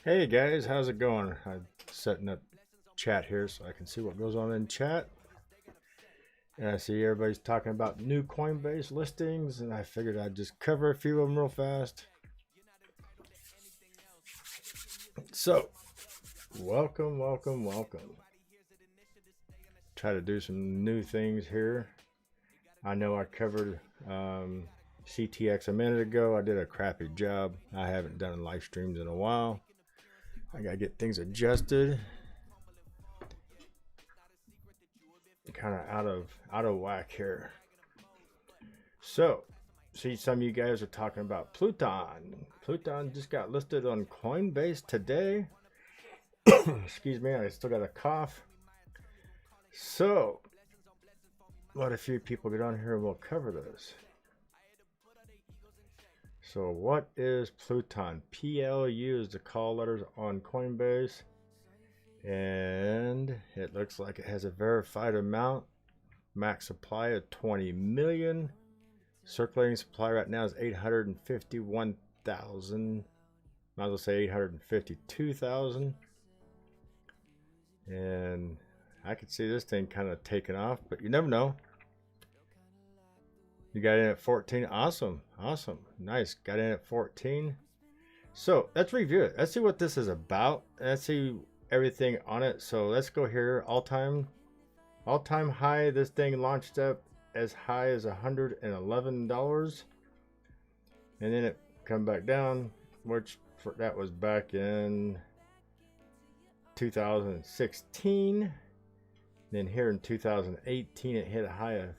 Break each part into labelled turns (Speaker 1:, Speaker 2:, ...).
Speaker 1: Hey guys, how's it going? I'm setting up chat here so I can see what goes on in chat. And I see everybody's talking about new CoinBase listings, and I figured I'd just cover a few of them real fast. So, welcome. Try to do some new things here. I know I covered CTX a minute ago. I did a crappy job. I haven't done live streams in a while. I gotta get things adjusted. Kind of out of whack here. So, see, some of you guys are talking about Pluton. Pluton just got listed on CoinBase today. Excuse me, I still got a cough. So, let a few people get on here and we'll cover this. So, what is Pluton? PLU is the call letters on CoinBase. And it looks like it has a verified amount. Max supply of 20 million. Circulating supply right now is 851,000. Might as well say 852,000. And I could see this thing kind of taking off, but you never know. You got in at 14. Awesome. Nice. Got in at 14. So let's review it. Let's see what this is about. Let's see everything on it. So let's go here. All-time high. This thing launched up as high as $111, and then it come back down, which that was back in 2016. Then here in 2018 it hit a high of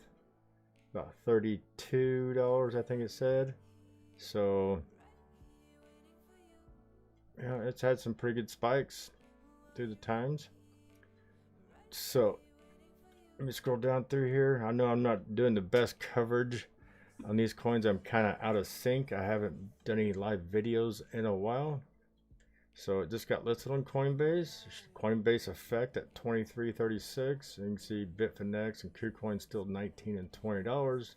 Speaker 1: about $32, I think it said. So yeah, it's had some pretty good spikes through the times. So let me scroll down through here. I know I'm not doing the best coverage on these coins. I'm kind of out of sync. I haven't done any live videos in a while. So it just got listed on Coinbase. Coinbase effect at $23.36. You can see Bitfinex and KuCoin still $19 and $20.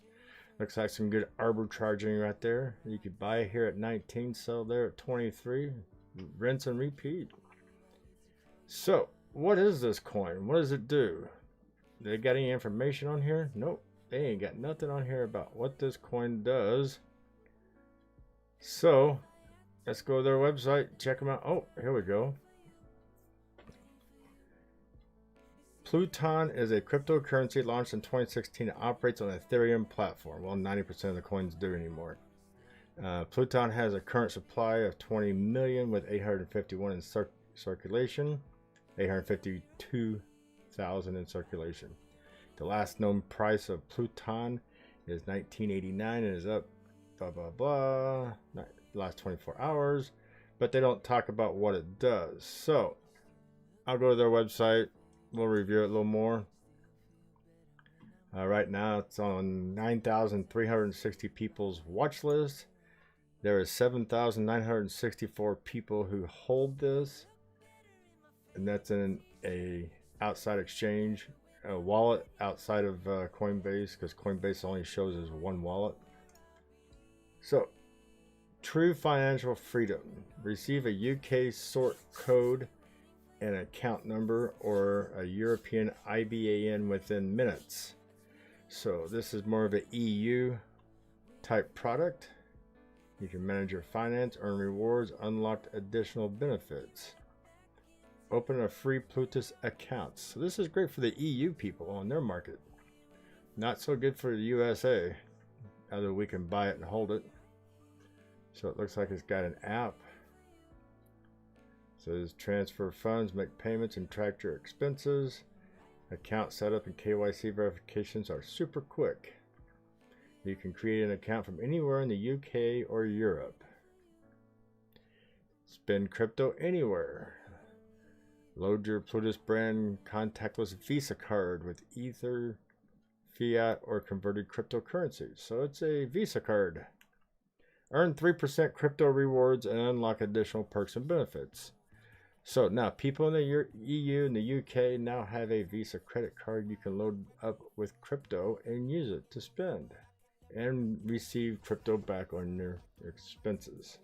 Speaker 1: Looks like some good arbitraging right there. You could buy here at 19, sell there at 23. Rinse and repeat. So what is this coin? What does it do? They got any information on here? Nope. They ain't got nothing on here about what this coin does. So let's go to their website, check them out. Oh, here we go. Pluton is a cryptocurrency launched in 2016. It operates on the Ethereum platform. Well, 90% of the coins do anymore. Pluton has a current supply of 20 million with 851 in circulation. 852,000 in circulation. The last known price of Pluton is 1989 and is up blah blah blah the last 24 hours, but they don't talk about what it does. So I'll go to their website, we'll review it a little more. Right now it's on 9,360 people's watch list. There is 7,964 people who hold this, and that's in a outside exchange, a wallet outside of Coinbase, because Coinbase only shows as one wallet. So, true financial freedom. Receive a UK sort code and account number or a European IBAN within minutes. So this is more of an EU type product. You can manage your finance, earn rewards, unlock additional benefits. Open a free PLUTUS account. So this is great for the EU people on their market. Not so good for the USA, although we can buy it and hold it. So it looks like it's got an app. So it says transfer funds, make payments, and track your expenses. Account setup and KYC verifications are super quick. You can create an account from anywhere in the UK or Europe. Spend crypto anywhere. Load your PLUTUS brand contactless Visa card with Ether, fiat, or converted cryptocurrencies. So it's a Visa card. Earn 3% crypto rewards and unlock additional perks and benefits. So now people in the EU and the UK now have a Visa credit card you can load up with crypto and use it to spend and receive crypto back on your expenses.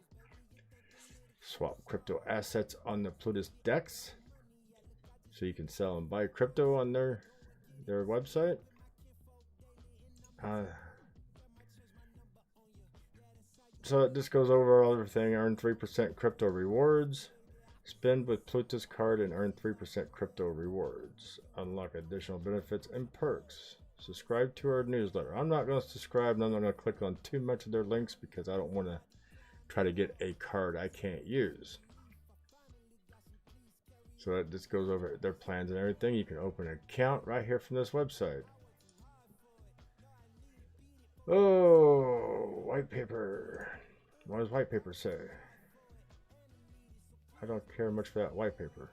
Speaker 1: Swap crypto assets on the PLUTUS DEX. So you can sell and buy crypto on their website. So this goes over everything. Earn 3% crypto rewards. Spend with PLUTUS card and earn 3% crypto rewards. Unlock additional benefits and perks. Subscribe to our newsletter. I'm not going to subscribe, and I'm not going to click on too much of their links because I don't want to try to get a card I can't use. So this goes over their plans and everything. You can open an account right here from this website. Oh, white paper. What does white paper say? I don't care much for that white paper.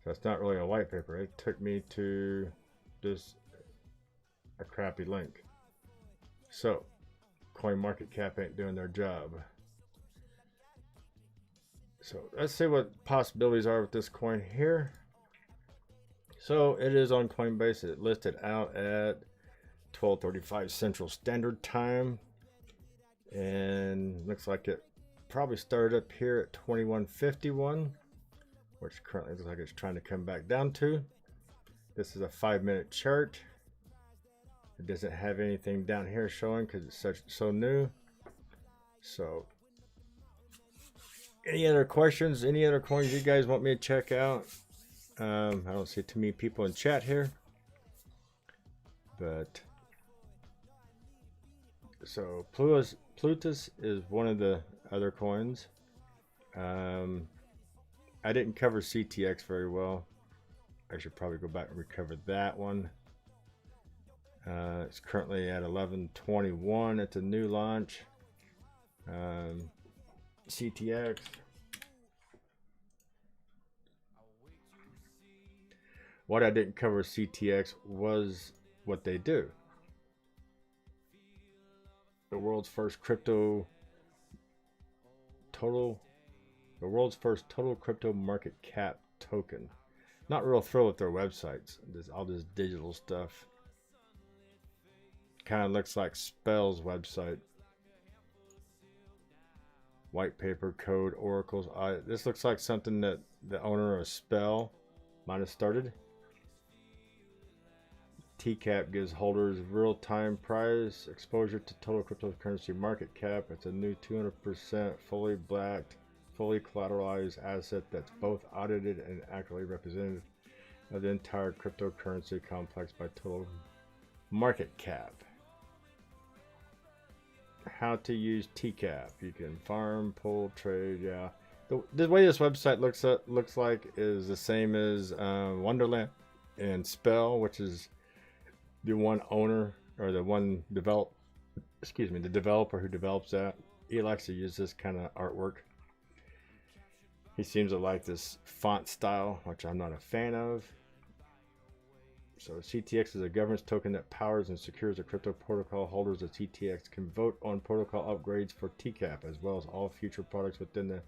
Speaker 1: That's not really a white paper. It took me to just a crappy link. So, CoinMarketCap ain't doing their job. So let's see what possibilities are with this coin here. So it is on Coinbase. It listed out at 12:35 Central Standard Time, and looks like it probably started up here at 21:51, which currently looks like it's trying to come back down to. This is a 5-minute chart. It doesn't have anything down here showing because it's so new. So any other questions, any other coins you guys want me to check out? I don't see too many people in chat here, but so PLUTUS is one of the other coins. I didn't cover CTX very well. I should probably go back and recover that one. It's currently at 11.21. It's a new launch. CTX. What I didn't cover CTX was what they do. The world's first total crypto market cap token. Not real thrilled with their websites. All this digital stuff. Kind of looks like Spell's website. White paper, code, oracles. This looks like something that the owner of Spell might have started. Tcap gives holders real-time price exposure to total cryptocurrency market cap. It's a new 200% fully backed, fully collateralized asset that's both audited and accurately representative of the entire cryptocurrency complex by total market cap. How to use Tcap. You can farm, pull, trade. Yeah, the way this website looks like is the same as Wonderland and Spell, which is the one owner or the developer who develops that. He likes to use this kind of artwork. He seems to like this font style, which I'm not a fan of. So CTX is a governance token that powers and secures the crypto protocol. Holders of CTX can vote on protocol upgrades for Tcap, as well as all future products within the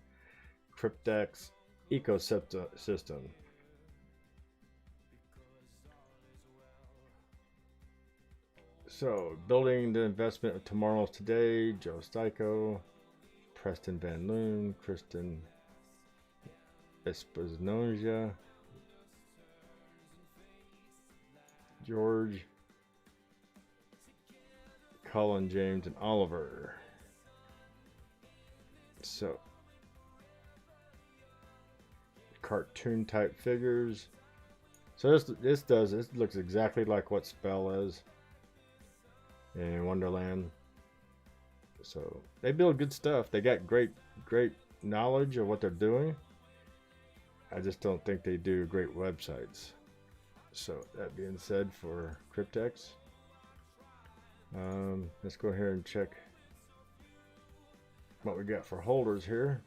Speaker 1: Cryptex ecosystem. So, building the investment of tomorrow's today, Joe Styko, Preston Van Loon, Kristen Espinoza, George, Colin, James, and Oliver. So, cartoon type figures. So this looks exactly like what Spell is in Wonderland. So they build good stuff. They got great knowledge of what they're doing. I just don't think they do great websites. So that being said, for Cryptex, let's go here and check what we got for holders here.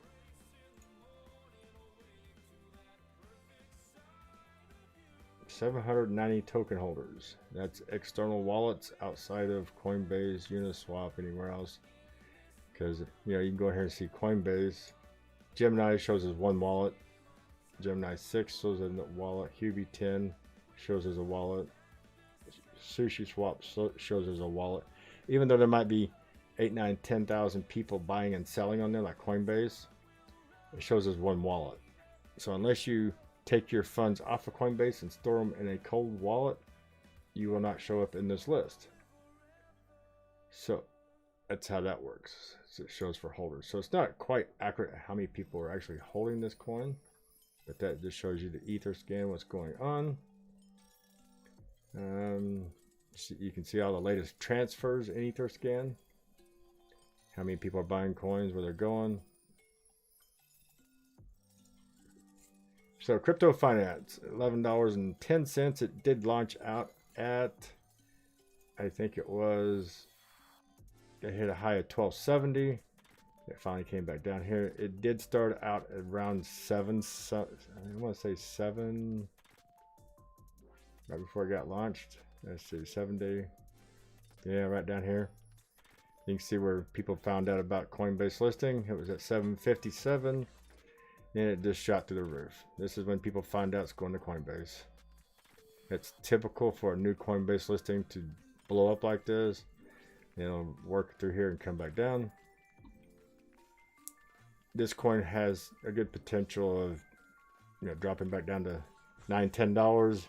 Speaker 1: $790 token holders. That's external wallets outside of Coinbase, Uniswap, anywhere else. Because you can go here and see Coinbase. Gemini shows as one wallet. Gemini 6 shows as a wallet. Hubi 10 shows as a wallet. Sushi Swap shows as a wallet. Even though there might be 8, 9, 10,000 people buying and selling on there, like Coinbase, it shows as one wallet. So unless you take your funds off of Coinbase and store them in a cold wallet, you will not show up in this list. So that's how that works. So it shows for holders. So it's not quite accurate how many people are actually holding this coin, but that just shows you the ether scan, what's going on. You can see all the latest transfers in ether scan, how many people are buying coins, where they're going. So crypto finance, $11.10. It did launch out at, I think it was, it hit a high of 1270. It finally came back down here. It did start out at around 7, I want to say 7, right before it got launched. Let's see, 7 day. Yeah, right down here. You can see where people found out about Coinbase listing. It was at 757. And it just shot through the roof. This is when people find out it's going to Coinbase. It's typical for a new Coinbase listing to blow up like this. It'll work through here and come back down. This coin has a good potential of, dropping back down to $9, $10.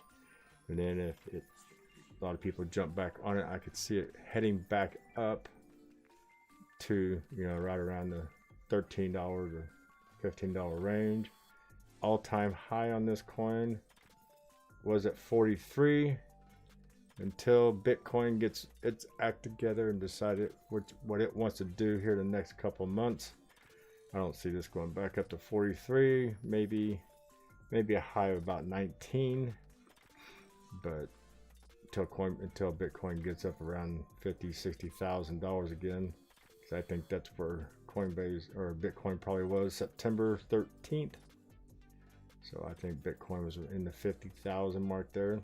Speaker 1: And then if a lot of people jump back on it, I could see it heading back up to, right around the $13 or $15 range. All-time high on this coin was at 43 until Bitcoin gets its act together and decided what it wants to do here the next couple months. I don't see this going back up to 43, maybe a high of about 19, but until Bitcoin gets up around $50,000-$60,000 again, because I think that's where Coinbase or Bitcoin probably was September 13th. So I think Bitcoin was in the 50,000 mark there.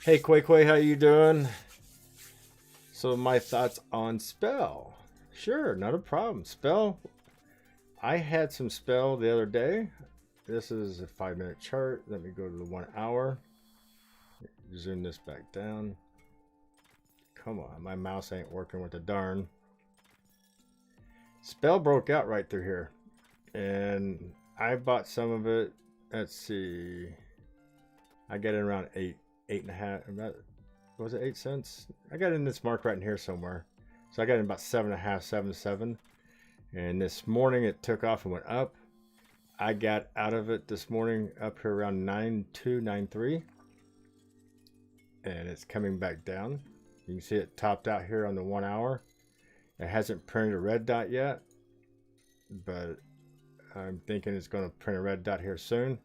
Speaker 1: Hey Quay, how you doing? So my thoughts on Spell. Sure, not a problem. Spell. I had some Spell the other day. This is a 5-minute chart. Let me go to the 1 hour. Zoom this back down. Come on, my mouse ain't working with the darn. Spell broke out right through here, and I bought some of it. Let's see, I got it around 8.5. Was it 8 cents? I got in this mark right in here somewhere. So I got in about 7.5, 7.7. And this morning it took off and went up. I got out of it this morning up here around 9.2, 9.3, and it's coming back down. You can see it topped out here on the 1 hour. It hasn't printed a red dot yet, but I'm thinking it's going to print a red dot here soon,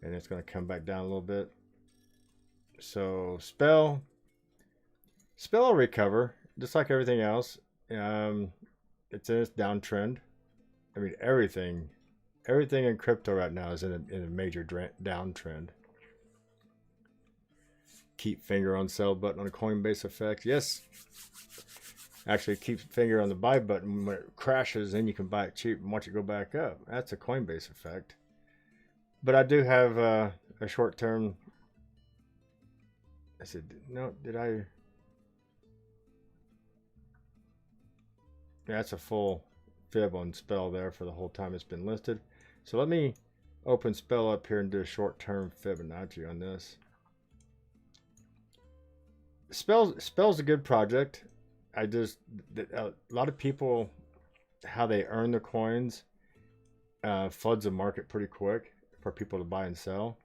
Speaker 1: and it's going to come back down a little bit. So Spell will recover just like everything else. It's in its downtrend. I mean, everything in crypto right now is in a major downtrend. Keep finger on sell button on a Coinbase effect. Yes. Actually, keep finger on the buy button when it crashes, then you can buy it cheap and watch it go back up. That's a Coinbase effect. But I do have a short term. I said, no, did I? Yeah, that's a full fib on Spell there for the whole time it's been listed. So let me open Spell up here and do a short term Fibonacci on this. Spell's a good project. A lot of people, how they earn the coins floods the market pretty quick for people to buy and sell.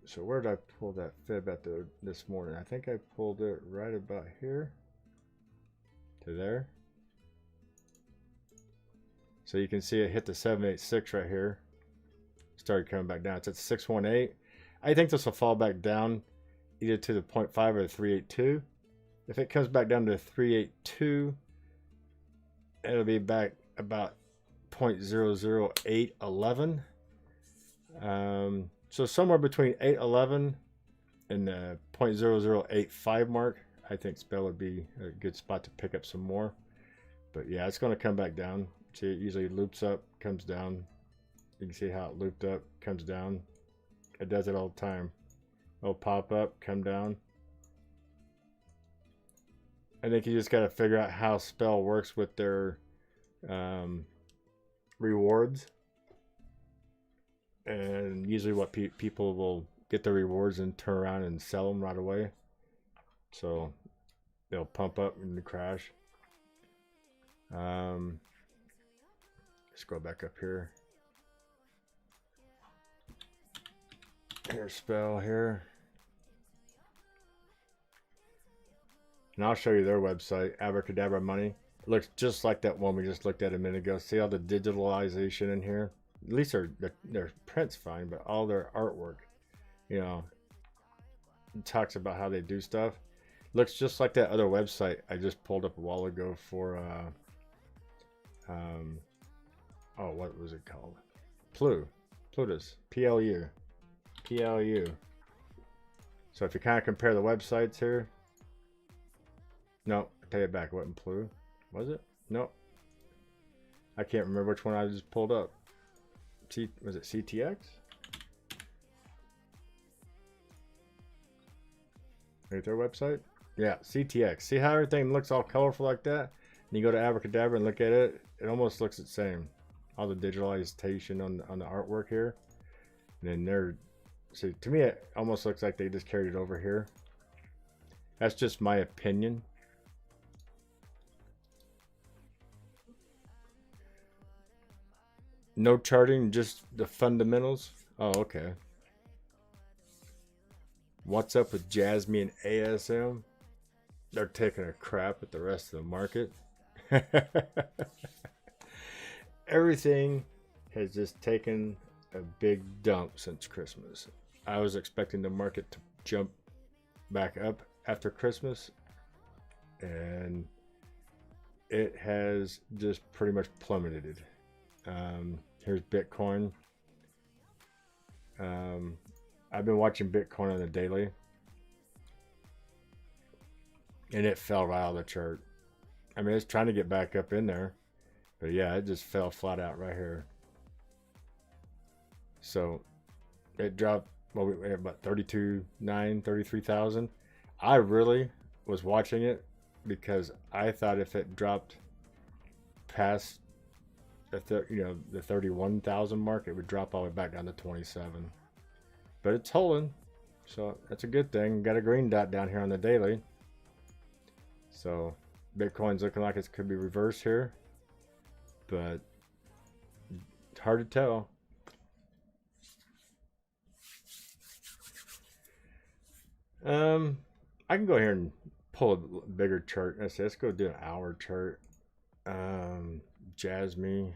Speaker 1: So where did I pull that fib at this morning? I think I pulled it right about here to there. So you can see it hit the 786 right here. Started coming back down. It's at 618. I think this will fall back down either to the 0.5 or the 382. If it comes back down to 382, it'll be back about 0.00811. So somewhere between 811 and the 0.0085 mark, I think Spell would be a good spot to pick up some more. But yeah, it's going to come back down. See, it usually loops up, comes down. You can see how it looped up, comes down. It does it all the time. It'll pop up, come down. I think you just got to figure out how Spell works with their rewards. And usually what people will get the rewards and turn around and sell them right away. So they'll pump up and crash. Let's go back up here. Here's Spell here. And I'll show you their website, Abracadabra Money. It looks just like that one we just looked at a minute ago. See all the digitalization in here? At least their print's fine, but all their artwork, you know, it talks about how they do stuff. Looks just like that other website I just pulled up a while ago for, oh, what was it called? PLUTUS, PLU. So if you kind of compare the websites here, no, I take it back. It wasn't Plu, was it? No, I can't remember which one I just pulled up. Was it CTX? Right, their website? Yeah, CTX. See how everything looks all colorful like that? And you go to Abracadabra and look at it, it almost looks the same. All the digitalization on the artwork here. And then they're, see, to me it almost looks like they just carried it over here. That's just my opinion. No charting, just the fundamentals. Oh, okay. What's up with Jasmine and ASM? They're taking a crap at the rest of the market. Everything has just taken a big dump since Christmas. I was expecting the market to jump back up after Christmas, and it has just pretty much plummeted. Here's Bitcoin. I've been watching Bitcoin on the daily, and it fell right out of the chart. I mean, it's trying to get back up in there, but yeah, it just fell flat out right here. So it dropped, well, we had about 32,900, 33,000. I really was watching it because I thought if it dropped past the 31,000 mark, it would drop all the way back down to 27. But it's holding, so that's a good thing. Got a green dot down here on the daily. So Bitcoin's looking like it could be reversed here, but it's hard to tell. I can go here and pull a bigger chart. Let's go do an hour chart. Jasmine.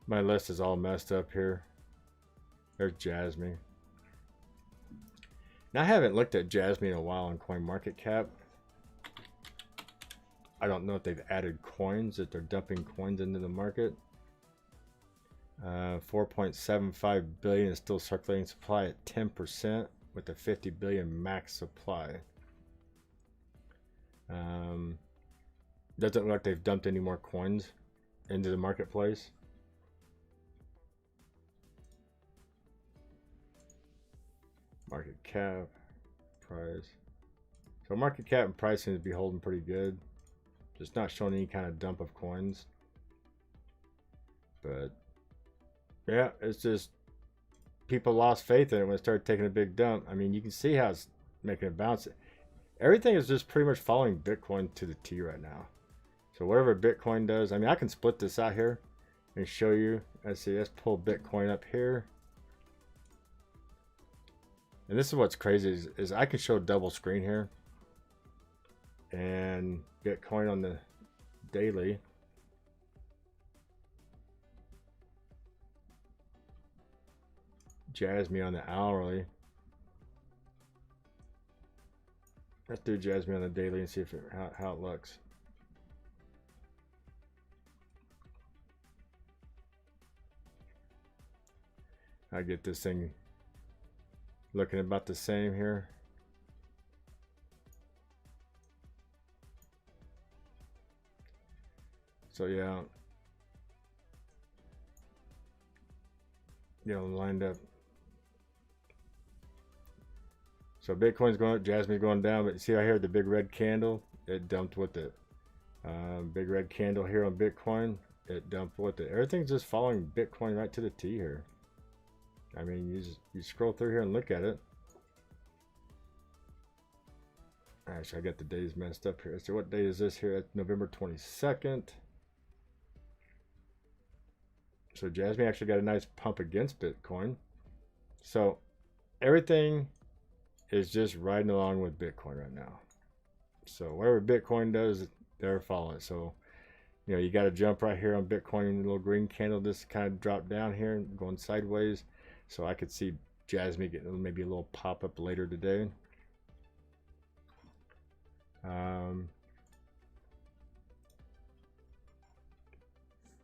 Speaker 1: My list is all messed up here. There's Jasmine. Now I haven't looked at Jasmine in a while on CoinMarketCap. I don't know if they've added coins, that they're dumping coins into the market. 4.75 billion is still circulating supply at 10% with a 50 billion max supply. Doesn't look like they've dumped any more coins into the marketplace. Market cap, price. So market cap and price seems to be holding pretty good. Just not showing any kind of dump of coins. But yeah, it's just people lost faith in it when it started taking a big dump. I mean, you can see how it's making a bounce. Everything is just pretty much following Bitcoin to the T right now. So whatever Bitcoin does, I mean, I can split this out here and show you. Let's see, let's pull Bitcoin up here. And this is what's crazy is I can show double screen here. And Bitcoin on the daily. Jasmine on the hourly. Let's do Jasmine on the daily and see if how it looks. I get this thing looking about the same here. So yeah, lined up. So Bitcoin's going up, Jasmine's going down, but you see right here the big red candle, it dumped with it. Big red candle here on Bitcoin, it dumped with it. Everything's just following Bitcoin right to the T here. I mean, you scroll through here and look at it. Actually, I got the days messed up here. So what day is this here? It's November 22nd. So Jasmine actually got a nice pump against Bitcoin. So everything is just riding along with Bitcoin right now. So whatever Bitcoin does, they're following it. So, you know, you got to jump right here on Bitcoin. The little green candle just kind of dropped down here and going sideways. So I could see Jasmine getting maybe a little pop up later today.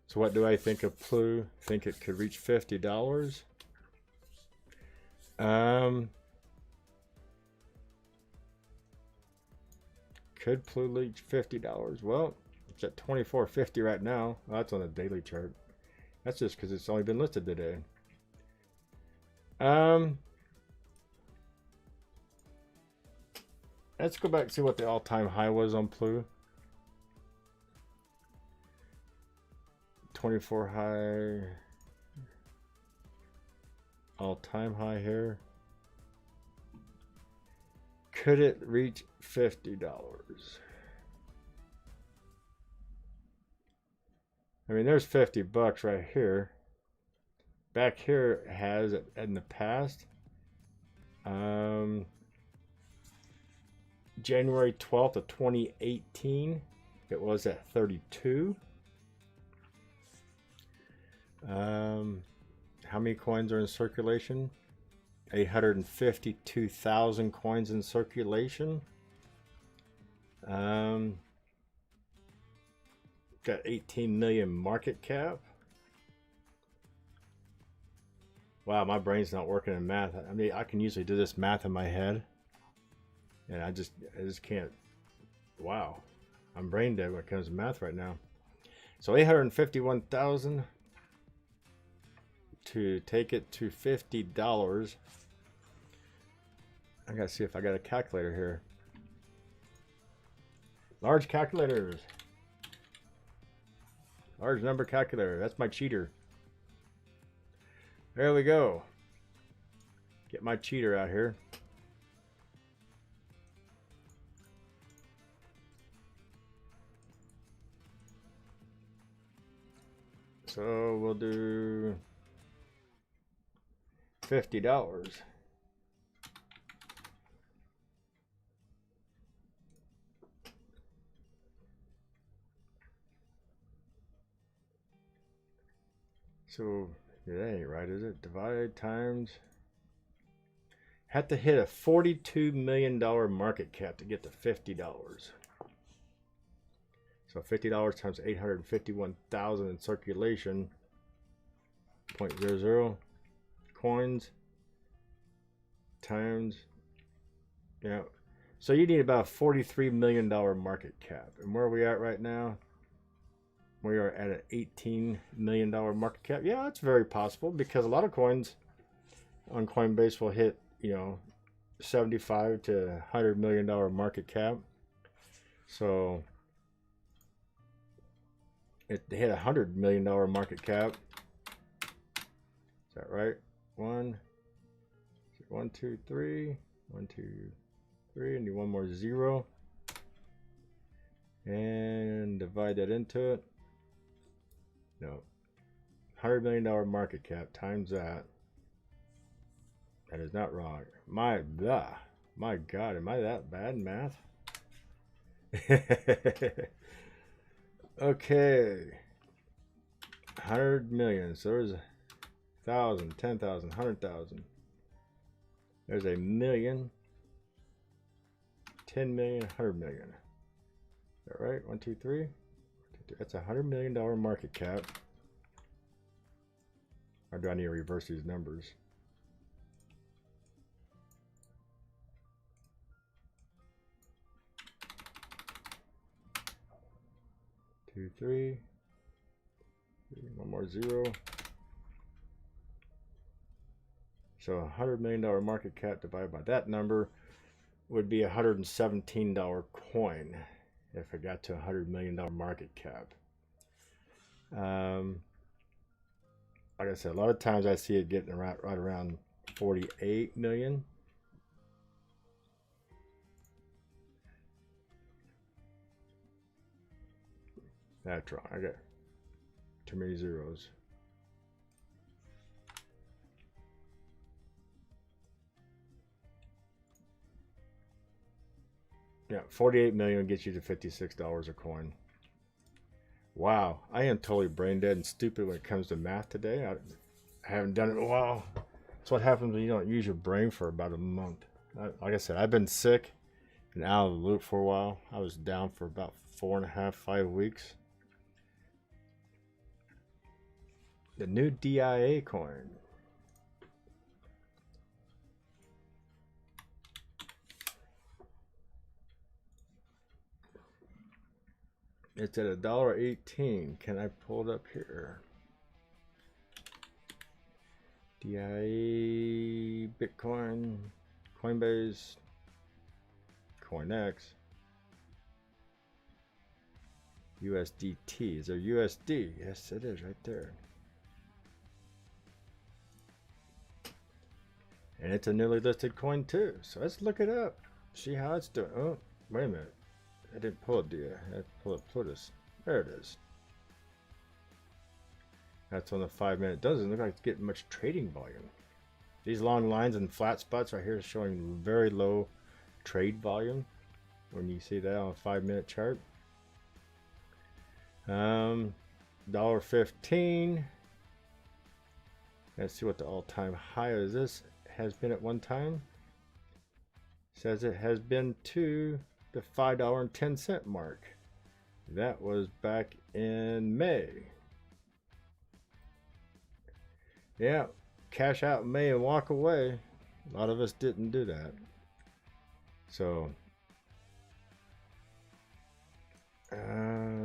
Speaker 1: So what do I think of Plu? Think it could reach $50? Could Plu reach $50? Well, it's at $24.50 right now. Well, that's on the daily chart. That's just because it's only been listed today. Let's go back and see what the all-time high was on Plu. 24 high. All-time high here. Could it reach $50? I mean, there's 50 bucks right here. Back here it has it in the past. January 12th of 2018, it was at 32. How many coins are in circulation? 852,000 coins in circulation. Got 18 million market cap. Wow, my brain's not working in math. I mean, I can usually do this math in my head, and I just can't. Wow, I'm brain dead when it comes to math right now. So 851,000 to take it to $50. I gotta see if I got a calculator here. Large calculators. Large number calculator. That's my cheater. There we go. Get my cheater out here. So we'll do $50. So that ain't right, is it? Divide times. Had to hit a $42 million market cap to get to $50. So $50 times 851,000 in circulation. 0.00 coins times, yeah. So you need about $43 million market cap. And where are we at right now? We are at an $18 million market cap. Yeah, it's very possible because a lot of coins on Coinbase will hit, you know, 75 to $100 million market cap. So it hit $100 million market cap. Is that right? 1, 2, 3. 1, 2, 3. And do one more 0. And divide that into it. No. $100 million market cap times that. That is not wrong. My God, am I that bad in math? Okay. 100 million. So there's 1,000, 10,000, 100,000. There's a million. 10 million, 100 million. Is that right? 1, 2, 3. That's a $100 million market cap. Or do I need to reverse these numbers? Two, three. One more 0. So $100 million market cap divided by that number would be $117 coin if it got to $100 million market cap. Like I said, a lot of times I see it getting right around 48 million. That's wrong. I got too many zeros. Yeah, 48 million gets you to $56 a coin. Wow, I am totally brain dead and stupid when it comes to math today. I haven't done it in a while. That's what happens when you don't use your brain for about a month. Like I said, I've been sick and out of the loop for a while. I was down for about 4.5, 5 weeks. The new DIA coin. It's at $1.18. Can I pull it up here? DIA, Bitcoin, CoinBase, CoinX, USDT. Is there USD? Yes, it is right there. And it's a newly listed coin too. So let's look it up. See how it's doing. Oh, wait a minute. I didn't pull it, did I? I had to pull up PLUTUS. There it is. That's on the 5-minute. Doesn't look like it's getting much trading volume. These long lines and flat spots right here is showing very low trade volume when you see that on a 5-minute chart. $1.15. Let's see what the all-time high is. This has been at one time. Says it has been to the $5.10 mark. That was back in May. Yeah, cash out in May and walk away. A lot of us didn't do that. So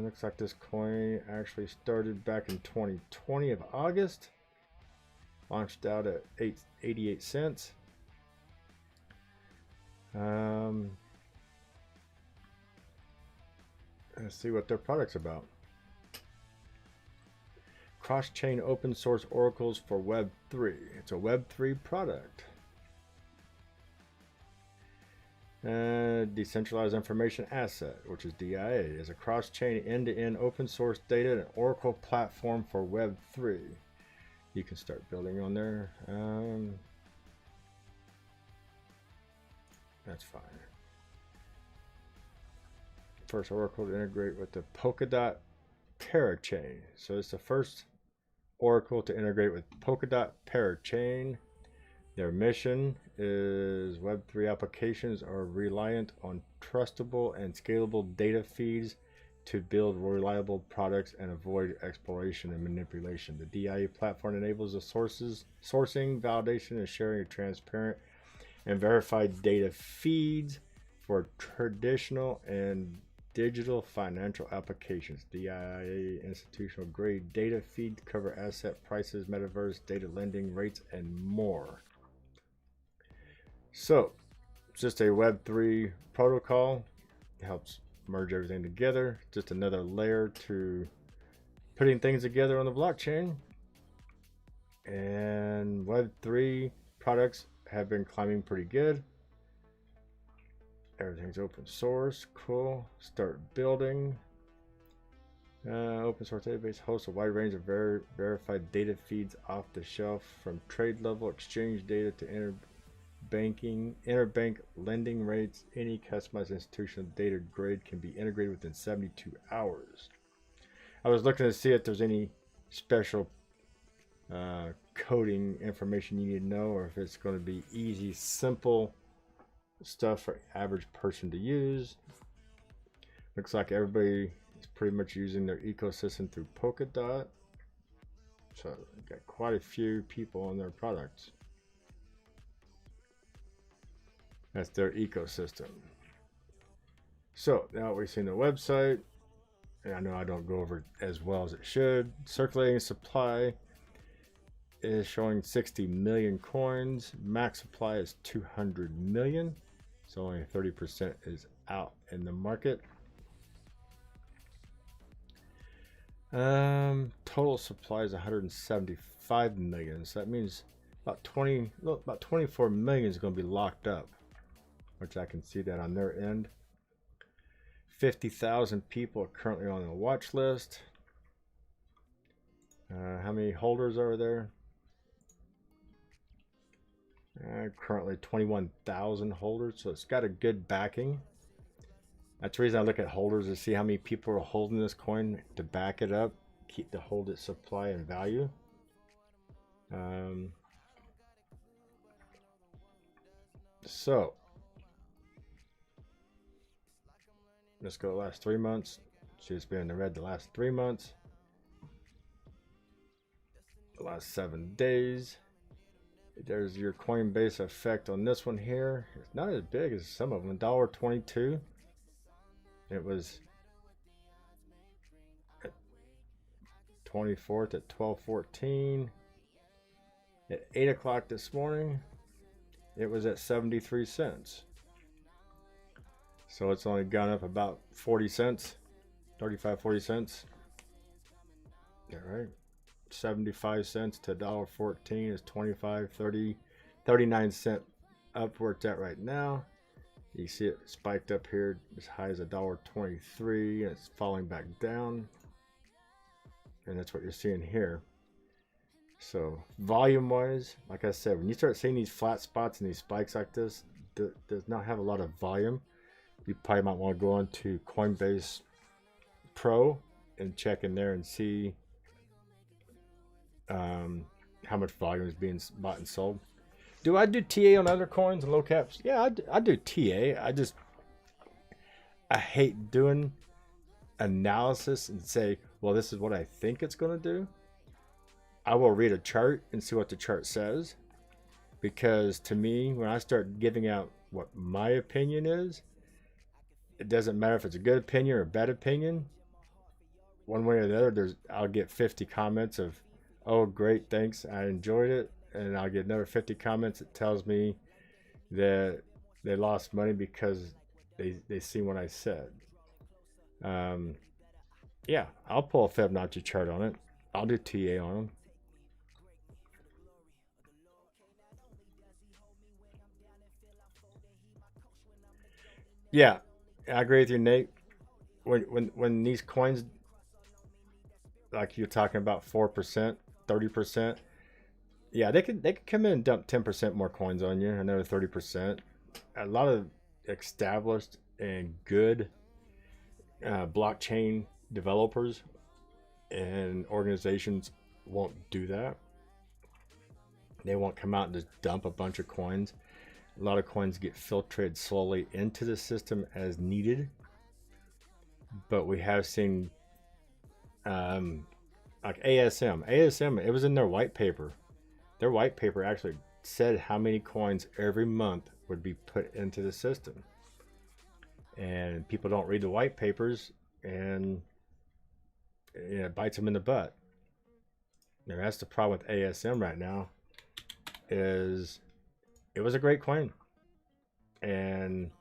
Speaker 1: looks like this coin actually started back in 2020 of August. Launched out at 88 cents. Let's see what their product's about. Cross-chain open source oracles for Web3. It's a Web3 product. Decentralized information asset, which is DIA, is a cross-chain end-to-end open source data and oracle platform for Web3. You can start building on there. That's fine. First oracle to integrate with the Polkadot parachain. So it's the first oracle to integrate with Polkadot parachain. Their mission is Web3 applications are reliant on trustable and scalable data feeds to build reliable products and avoid exploration and manipulation. The DIA platform enables the sourcing, validation, and sharing of transparent and verified data feeds for traditional and digital financial applications. DIA institutional grade data feeds cover asset prices, metaverse, data lending rates, and more. So it's just a Web3 protocol. It helps merge everything together. Just another layer to putting things together on the blockchain. And Web3 products have been climbing pretty good. Everything's open source. Cool. Start building. Open source database hosts a wide range of verified data feeds off the shelf, from trade level exchange data to interbank lending rates. Any customized institutional data grade can be integrated within 72 hours. I was looking to see if there's any special coding information you need to know, or if it's going to be easy, simple stuff for average person to use. Looks like everybody is pretty much using their ecosystem through Polkadot. So we've got quite a few people on their products. That's their ecosystem. So now we've seen the website, and I know I don't go over it as well as it should. Circulating supply is showing 60 million coins. Max supply is 200 million. So only 30% is out in the market. Total supply is 175 million. So that means about 24 million is going to be locked up, which I can see that on their end. 50,000 people are currently on the watch list. How many holders are there? Currently 21,000 holders, so it's got a good backing. That's the reason I look at holders, to see how many people are holding this coin to back it up, to hold its supply and value. So let's go the last 3 months. See, it's been in the red the last 3 months. The last 7 days. There's your CoinBase effect on this one here. It's not as big as some of them. $1.22. It was at 24th at 12:14. At 8 o'clock this morning, it was at 73 cents. So it's only gone up about 40 cents, 35, 40 cents. All right. 75 cents to $1.14 is 25, 30, 39 cent up where it's at right now. You see it spiked up here as high as $1.23, and it's falling back down, and that's what you're seeing here. So volume wise, like I said, when you start seeing these flat spots and these spikes like this, does not have a lot of volume, you probably might want to go on to Coinbase Pro and check in there and see how much volume is being bought and sold. Do I do TA on other coins and low caps? Yeah, I do TA. I hate doing analysis and say, well, this is what I think it's going to do. I will read a chart and see what the chart says, because to me, when I start giving out what my opinion is, it doesn't matter if it's a good opinion or a bad opinion. One way or the other, I'll get 50 comments of, oh, great, thanks, I enjoyed it. And I'll get another 50 comments that tells me that they lost money because they seen what I said. Yeah, I'll pull a Fibonacci chart on it. I'll do TA on them. Yeah, I agree with you, Nate. When these coins, like you're talking about 4%, 30%, yeah, they could come in and dump 10% more coins on you, another 30%. A lot of established and good blockchain developers and organizations won't do that. They won't come out and just dump a bunch of coins. A lot of coins get filtered slowly into the system as needed. But we have seen like ASM, it was in their white paper. Their white paper actually said how many coins every month would be put into the system. And people don't read the white papers, and it bites them in the butt. And that's the problem with ASM right now, is it was a great coin. And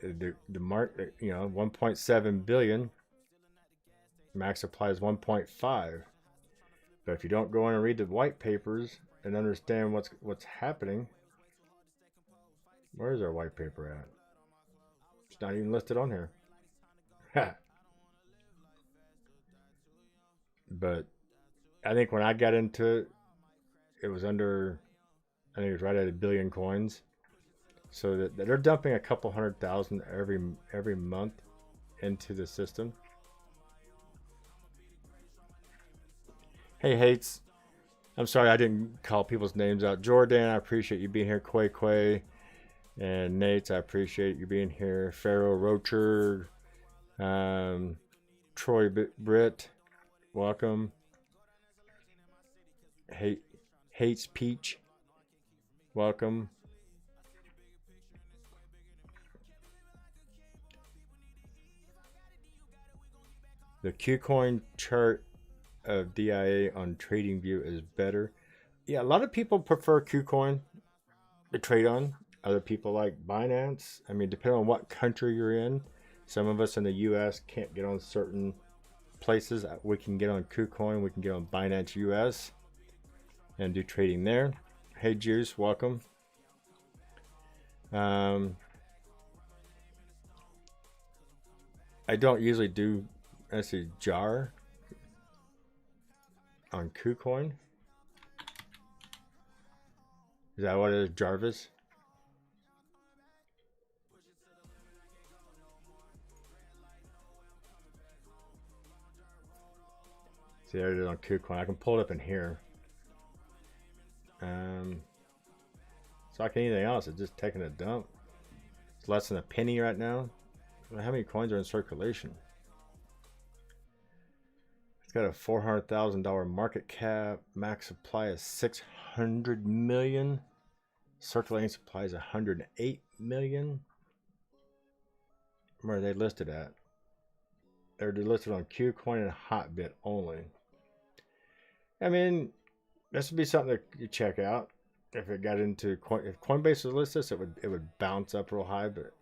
Speaker 1: the market, 1.7 billion, max supply is 1.5. But if you don't go in and read the white papers and understand what's happening, where is our white paper at? It's not even listed on here. But I think when I got into it, it was under, I think it was right at 1 billion coins. So that they're dumping a couple 100,000 every month into the system. Hey, Hates. I'm sorry I didn't call people's names out. Jordan, I appreciate you being here. Quay. And Nate, I appreciate you being here. Pharaoh Rocher. Troy Britt, welcome. Hates Peach, welcome. The KuCoin chart of DIA on TradingView is better. Yeah, a lot of people prefer KuCoin to trade on. Other people like Binance. I mean, depending on what country you're in. Some of us in the US can't get on certain places. We can get on KuCoin, we can get on Binance US and do trading there. Hey Juice, welcome. I don't usually do jar on KuCoin. Is that what it is, Jarvis? See, there it is on KuCoin. I can pull it up in here. It's like anything else. It's just taking a dump. It's less than a penny right now. I don't know how many coins are in circulation. It's got a $400,000 market cap. Max supply is 600 million. Circulating supply is 108 million. Where are they listed at? They're listed on KuCoin and Hotbit only. I mean, this would be something to check out. If it got into if Coinbase would list this, it would bounce up real high. But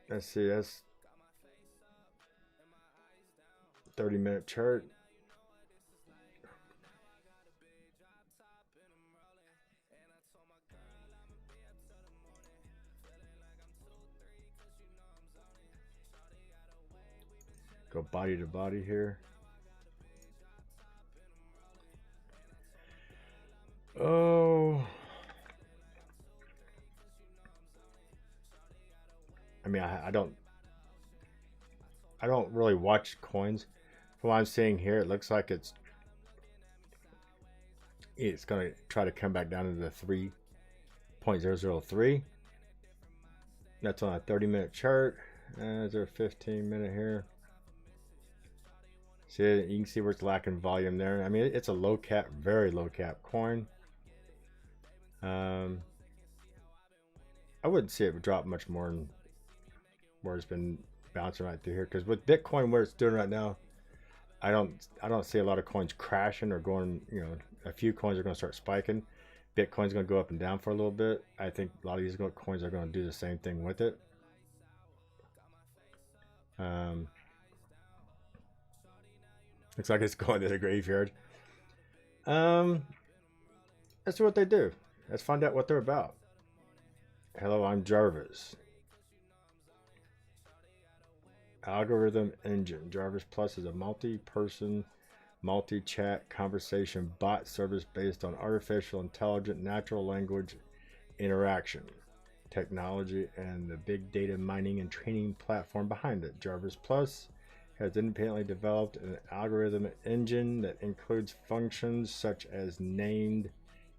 Speaker 1: let's see, that's 30-minute chart. Go body to body here. Oh, I mean, I don't really watch coins. From what I'm seeing here, it looks like it's going to try to come back down to the 3.003. That's on a 30-minute chart. Is there a 15-minute here? See, you can see where it's lacking volume there. I mean, it's a low cap, very low cap coin. I wouldn't see it drop much more than where it's been bouncing right through here. Because with Bitcoin, where it's doing right now, I don't see a lot of coins crashing or going. You know, a few coins are going to start spiking. Bitcoin's going to go up and down for a little bit. I think a lot of these coins are going to do the same thing with it. Looks like it's going to the graveyard. Let's see what they do. Let's find out what they're about. Hello, I'm Jarvis. Algorithm engine. Jarvis Plus is a multi-person, multi-chat conversation bot service based on artificial intelligent natural language interaction technology and the big data mining and training platform behind it. Jarvis Plus has independently developed an algorithm engine that includes functions such as named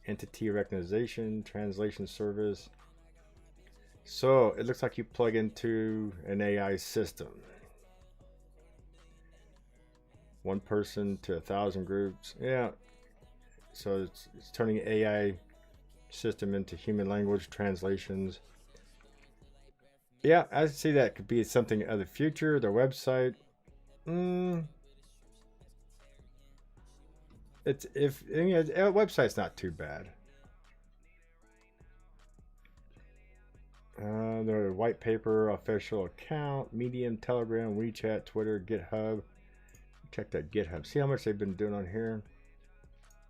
Speaker 1: entity recognition, translation service. So it looks like you plug into an AI system. One person to 1,000 groups. Yeah. So it's turning AI system into human language translations. Yeah, I see that could be something of the future. Their website. It's website's not too bad. Their white paper, official account, Medium, Telegram, WeChat, Twitter, GitHub. Check that GitHub. See how much they've been doing on here.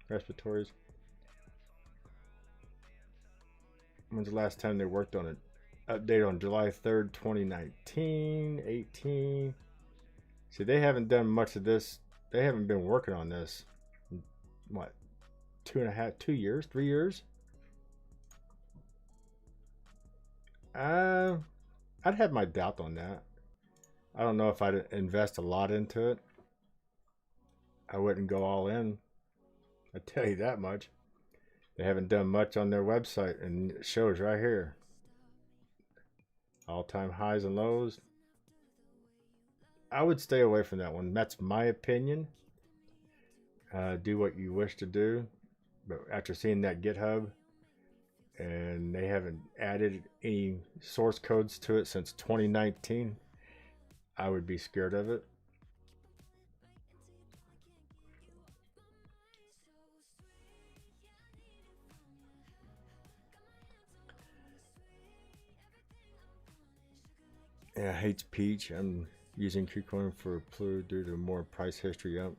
Speaker 1: Respiratories. When's the last time they worked on it? Update on July 3rd, 2019, 18. See, they haven't done much of this. They haven't been working on this. What? 2 years, 3 years? I'd have my doubt on that. I don't know if I'd invest a lot into it. I wouldn't go all in. I tell you that much. They haven't done much on their website, and it shows right here. All-time highs and lows. I would stay away from that one. That's my opinion. Do what you wish to do. But after seeing that GitHub, and they haven't added any source codes to it since 2019, I would be scared of it. Yeah, hates peach. I'm using KuCoin for Plu due to more price history up.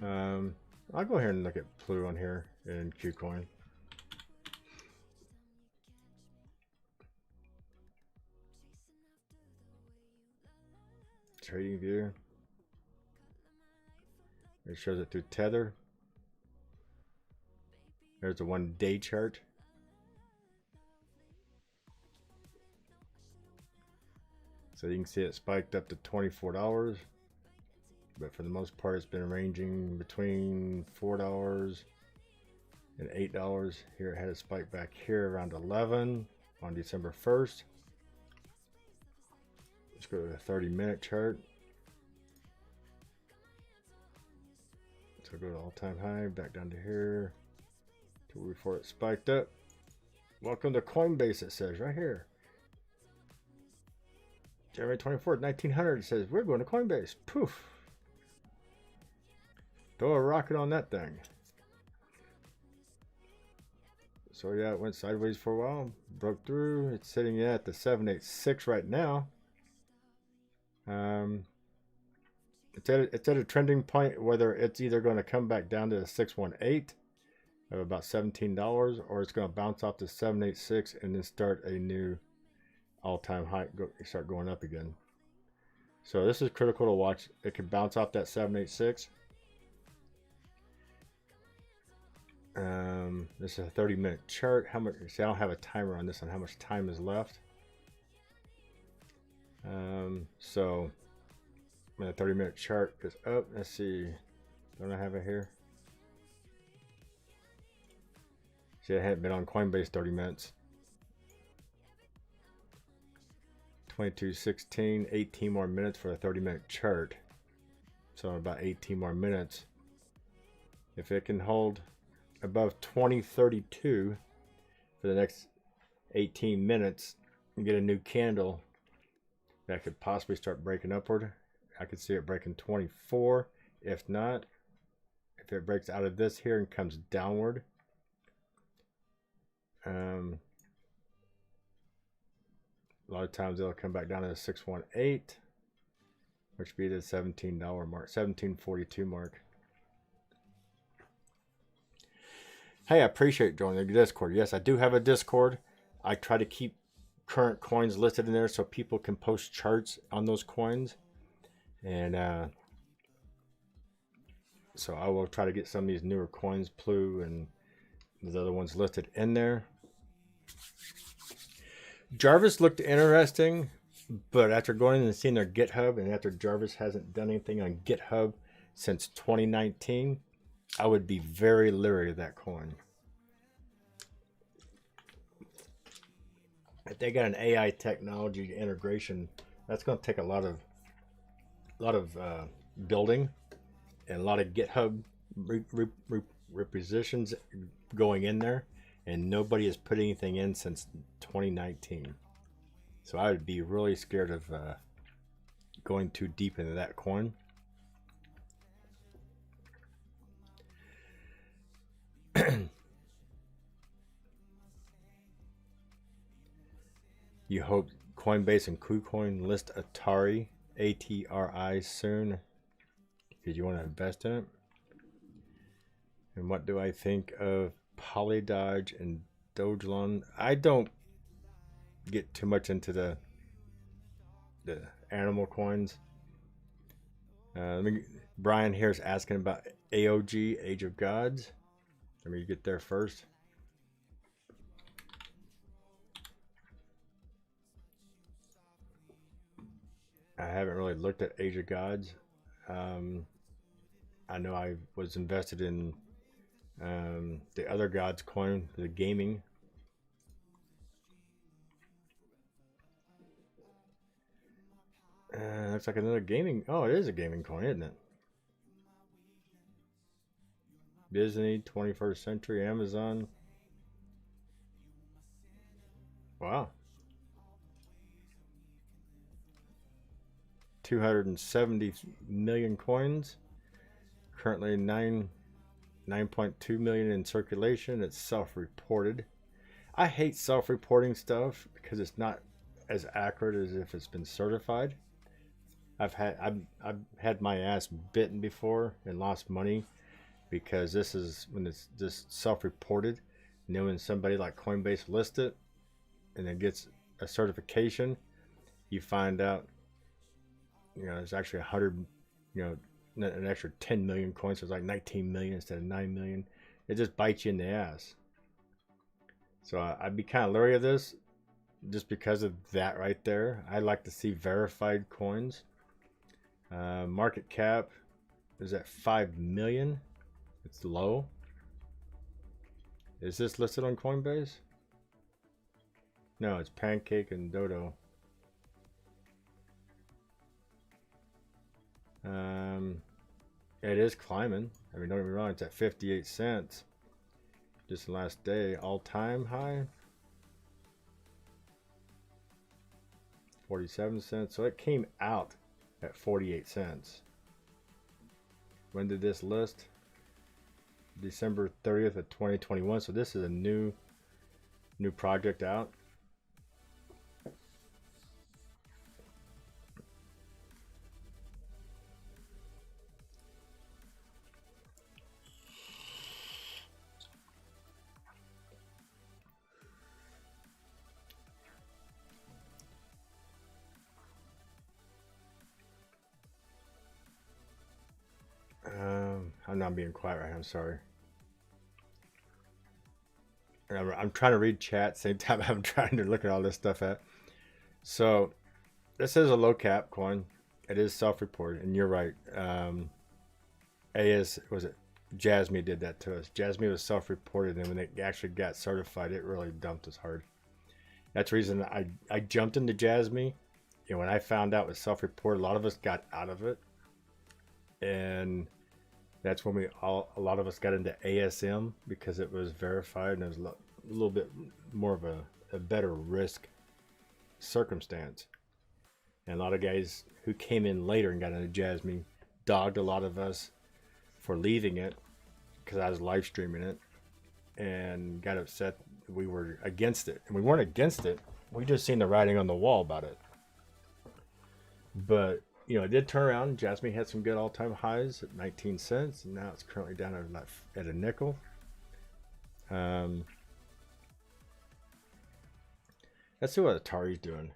Speaker 1: I'll go ahead and look at Plu on here in KuCoin. TradingView. It shows it through Tether. There's a 1 day chart. So you can see it spiked up to $24. But for the most part, it's been ranging between $4 and $8. Here it had a spike back here around 11 on December 1st. Let's go to the 30-minute chart. So go to all-time high, back down to here, before it spiked up. Welcome to CoinBase, it says right here. January 24th, 1900, it says, we're going to CoinBase. Poof. Throw a rocket on that thing. So yeah, it went sideways for a while, broke through. It's sitting at the 786 right now. It's at a trending point, whether it's either going to come back down to the 618 of about $17, or it's going to bounce off the 786 and then start a new all-time high, start going up again. So this is critical to watch. It could bounce off that 786. This is a 30-minute chart. How much? See, I don't have a timer on this on how much time is left. So when the 30-minute chart is up, let's see. Don't I have it here? See, I hadn't been on Coinbase 30 minutes. 22:16, 18 more minutes for a 30-minute chart. So about 18 more minutes. If it can hold above 2032 for the next 18 minutes and get a new candle, that could possibly start breaking upward. I could see it breaking 24. If not, if it breaks out of this here and comes downward, a lot of times it'll come back down to the 618, which would be the $17 mark, 1742 mark. Hey, I appreciate joining the Discord. Yes, I do have a Discord. I try to keep current coins listed in there so people can post charts on those coins. And so I will try to get some of these newer coins, Plu and the other ones listed in there. Jarvis looked interesting, but after going in and seeing their GitHub, and after Jarvis hasn't done anything on GitHub since 2019, I would be very leery of that coin. If they got an AI technology integration, that's going to take a lot of building and a lot of GitHub repositions going in there, and nobody has put anything in since 2019. So I would be really scared of going too deep into that coin. You hope Coinbase and KuCoin list Atari, ATRI soon, because you want to invest in it. And what do I think of Polydodge and Dogelon? I don't get too much into the animal coins. Brian here is asking about AOG, Age of Gods. Let me get there first. I haven't really looked at Age of Gods. I know I was invested in the other Gods coin, the gaming. Looks like another gaming. Oh, it is a gaming coin, isn't it? Disney, 21st Century, Amazon. Wow. 270 million coins. Currently 9.2 million in circulation. It's self-reported. I hate self-reporting stuff because it's not as accurate as if it's been certified. I've had my ass bitten before and lost money because this is when it's just self-reported. And then when somebody like Coinbase lists it and it gets a certification, you find out, you know, there's actually 100, you know, an extra 10 million coins. So it's like 19 million instead of 9 million. It just bites you in the ass. So I'd be kind of leery of this just because of that right there. I like to see verified coins. Market cap is at 5 million. It's low. Is this listed on Coinbase? No, it's Pancake and Dodo. It is climbing. I mean, don't get me wrong, it's at 58 cents. Just the last day, all-time high. 47 cents. So it came out at 48 cents. When did this list? December 30th of 2021. So this is a new project out. I'm not being quiet right now, I'm sorry. I'm trying to read chat, same time I'm trying to look at all this stuff at. So this is a low cap coin. It is self-reported, and you're right. Jasmy did that to us. Jasmy was self-reported, and when it actually got certified, it really dumped us hard. That's the reason I jumped into Jasmy. And when I found out it was self-reported, a lot of us got out of it. And that's when a lot of us got into ASM because it was verified and it was a little bit more of a better risk circumstance. And a lot of guys who came in later and got into Jasmy dogged a lot of us for leaving it because I was live streaming it and got upset we were against it. And we weren't against it. We just seen the writing on the wall about it. But you know, it did turn around. Jasmy had some good all-time highs at 19 cents, and now it's currently down at a nickel. Let's see what Atari's doing.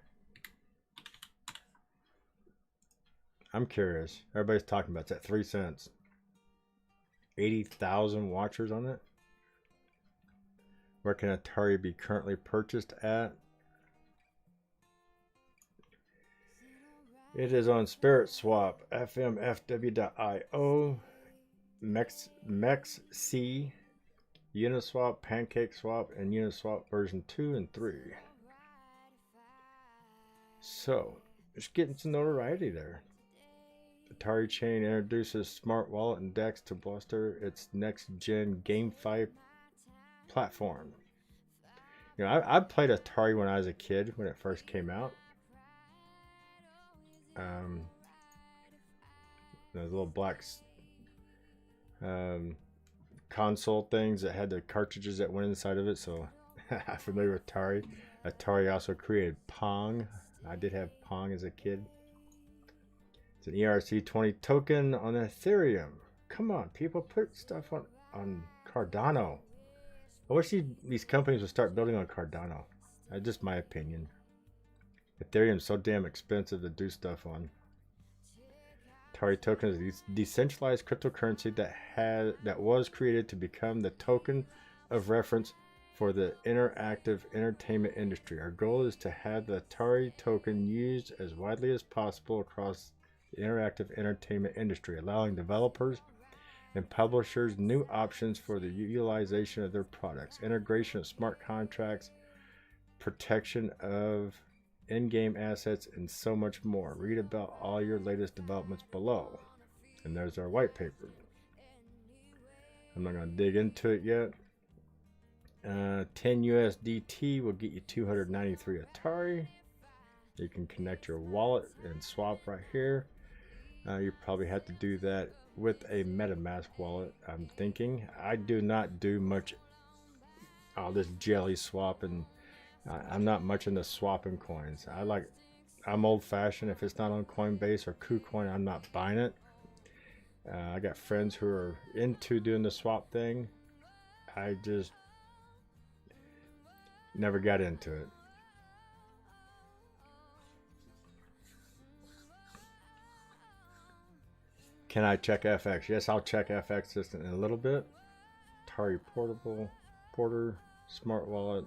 Speaker 1: I'm curious. Everybody's talking about it's at 3 cents. 80,000 watchers on it. Where can Atari be currently purchased at? It is on Spirit Swap, FMFW.io, MEXC, Uniswap, Pancake Swap, and Uniswap version 2 and 3. So, just getting some notoriety there. Atari Chain introduces Smart Wallet and DEX to bolster its next-gen GameFi platform. You know, I played Atari when I was a kid, when it first came out. Those little black console things that had the cartridges that went inside of it. So I'm familiar with Atari. Atari also created Pong. I did have Pong as a kid. It's an ERC20 token on Ethereum. Come on, people, put stuff on Cardano. I wish these companies would start building on Cardano. That's just my opinion. Ethereum's so damn expensive to do stuff on. Atari Tokens is a decentralized cryptocurrency that was created to become the token of reference for the interactive entertainment industry. Our goal is to have the Atari token used as widely as possible across the interactive entertainment industry, allowing developers and publishers new options for the utilization of their products, integration of smart contracts, protection of in-game assets, and so much more. Read about all your latest developments below. And there's our white paper. I'm not going to dig into it yet. 10 USDT will get you 293 Atari. You can connect your wallet and swap right here. You probably have to do that with a MetaMask wallet, I'm thinking. I do not do much all this jelly swap and I'm not much into swapping coins. I'm old-fashioned. If it's not on Coinbase or KuCoin, I'm not buying it. I got friends who are into doing the swap thing. I just never got into it. Can I check FX? Yes, I'll check FX just in a little bit. Atari Porter, Smart Wallet.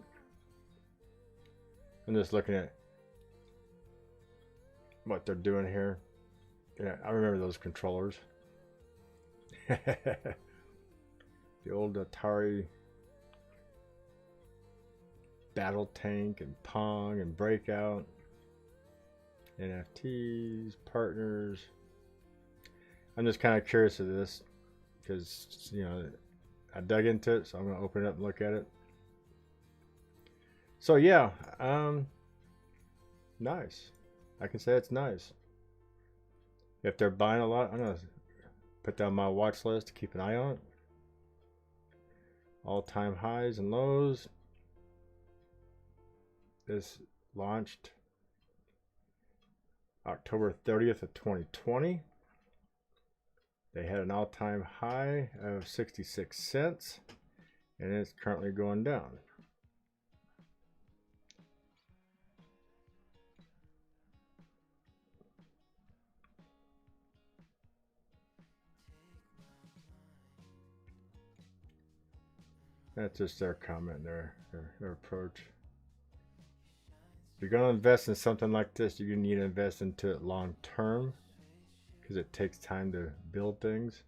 Speaker 1: I'm just looking at what they're doing here. Yeah, I remember those controllers. The old Atari Battle Tank and Pong and Breakout. NFTs, partners. I'm just kind of curious of this because, you know, I dug into it, so I'm going to open it up and look at it. So yeah, nice. I can say it's nice. If they're buying a lot, I'm going to put down my watch list to keep an eye on it. All-time highs and lows. This launched October 30th of 2020. They had an all-time high of 66 cents, and it's currently going down. That's just their comment, their approach. If you're going to invest in something like this, you need to invest into it long term, because it takes time to build things.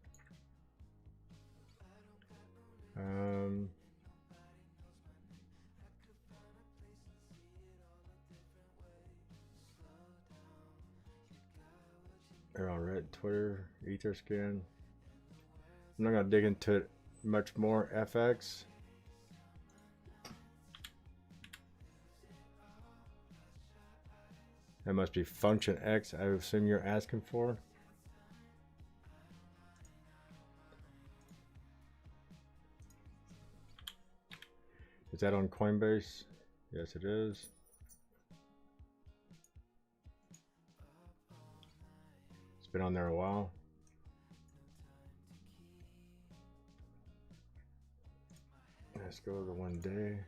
Speaker 1: They're on Reddit, Twitter, Etherscan. I'm not going to dig into it much more. FX. That must be Function X, I assume you're asking for. Is that on Coinbase? Yes, it is. It's been on there a while. Let's go to the 1 day.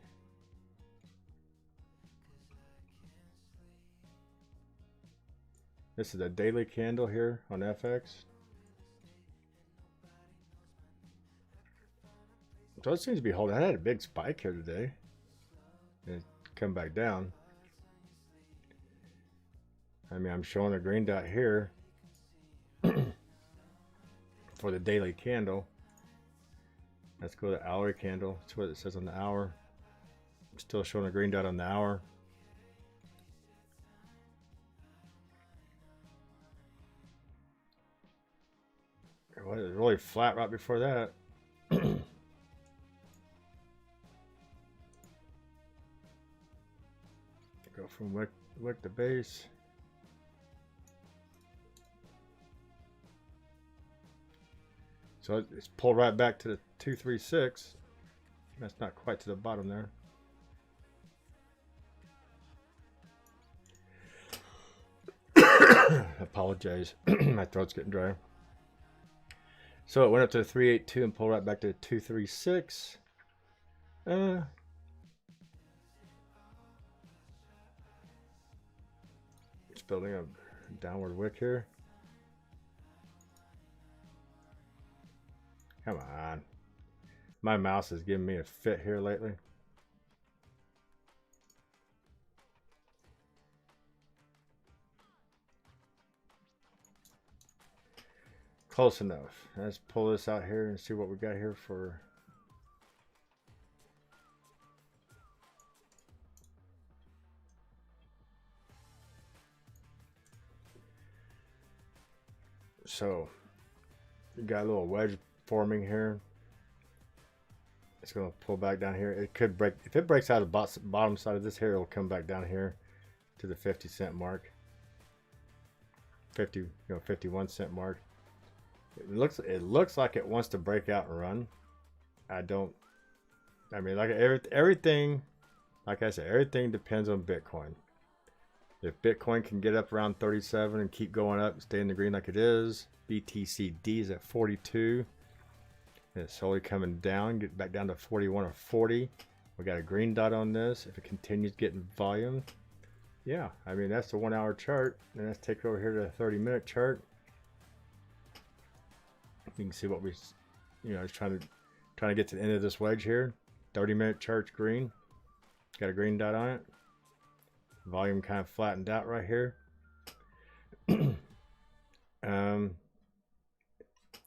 Speaker 1: This is a daily candle here on FX. So it seems to be holding. I had a big spike here today. And it come back down. I mean, I'm showing a green dot here for the daily candle. Let's go to hourly candle. That's what it says on the hour. I'm still showing a green dot on the hour. Well, it was really flat right before that. Go from wick to base. So it's pulled right back to the 236. That's not quite to the bottom there. Apologize. My throat's getting dry. So it went up to 382 and pulled right back to 236. It's building a downward wick here. Come on. My mouse is giving me a fit here lately. Close enough. Let's pull this out here and see what we got here for. So, you got a little wedge forming here. It's going to pull back down here. It could break. If it breaks out of the bottom side of this here, it'll come back down here to the 50-cent mark. 51-cent mark. It looks like it wants to break out and run. I mean, like everything, like I said, everything depends on Bitcoin. If Bitcoin can get up around 37 and keep going up and stay in the green like it is, BTCD is at 42. And it's slowly coming down, get back down to 41 or 40. We got a green dot on this. If it continues getting volume, yeah, I mean, that's the 1 hour chart. And let's take it over here to the 30-minute chart. You can see what we, it's trying to get to the end of this wedge here. 30-minute chart's green. Got a green dot on it. Volume kind of flattened out right here. It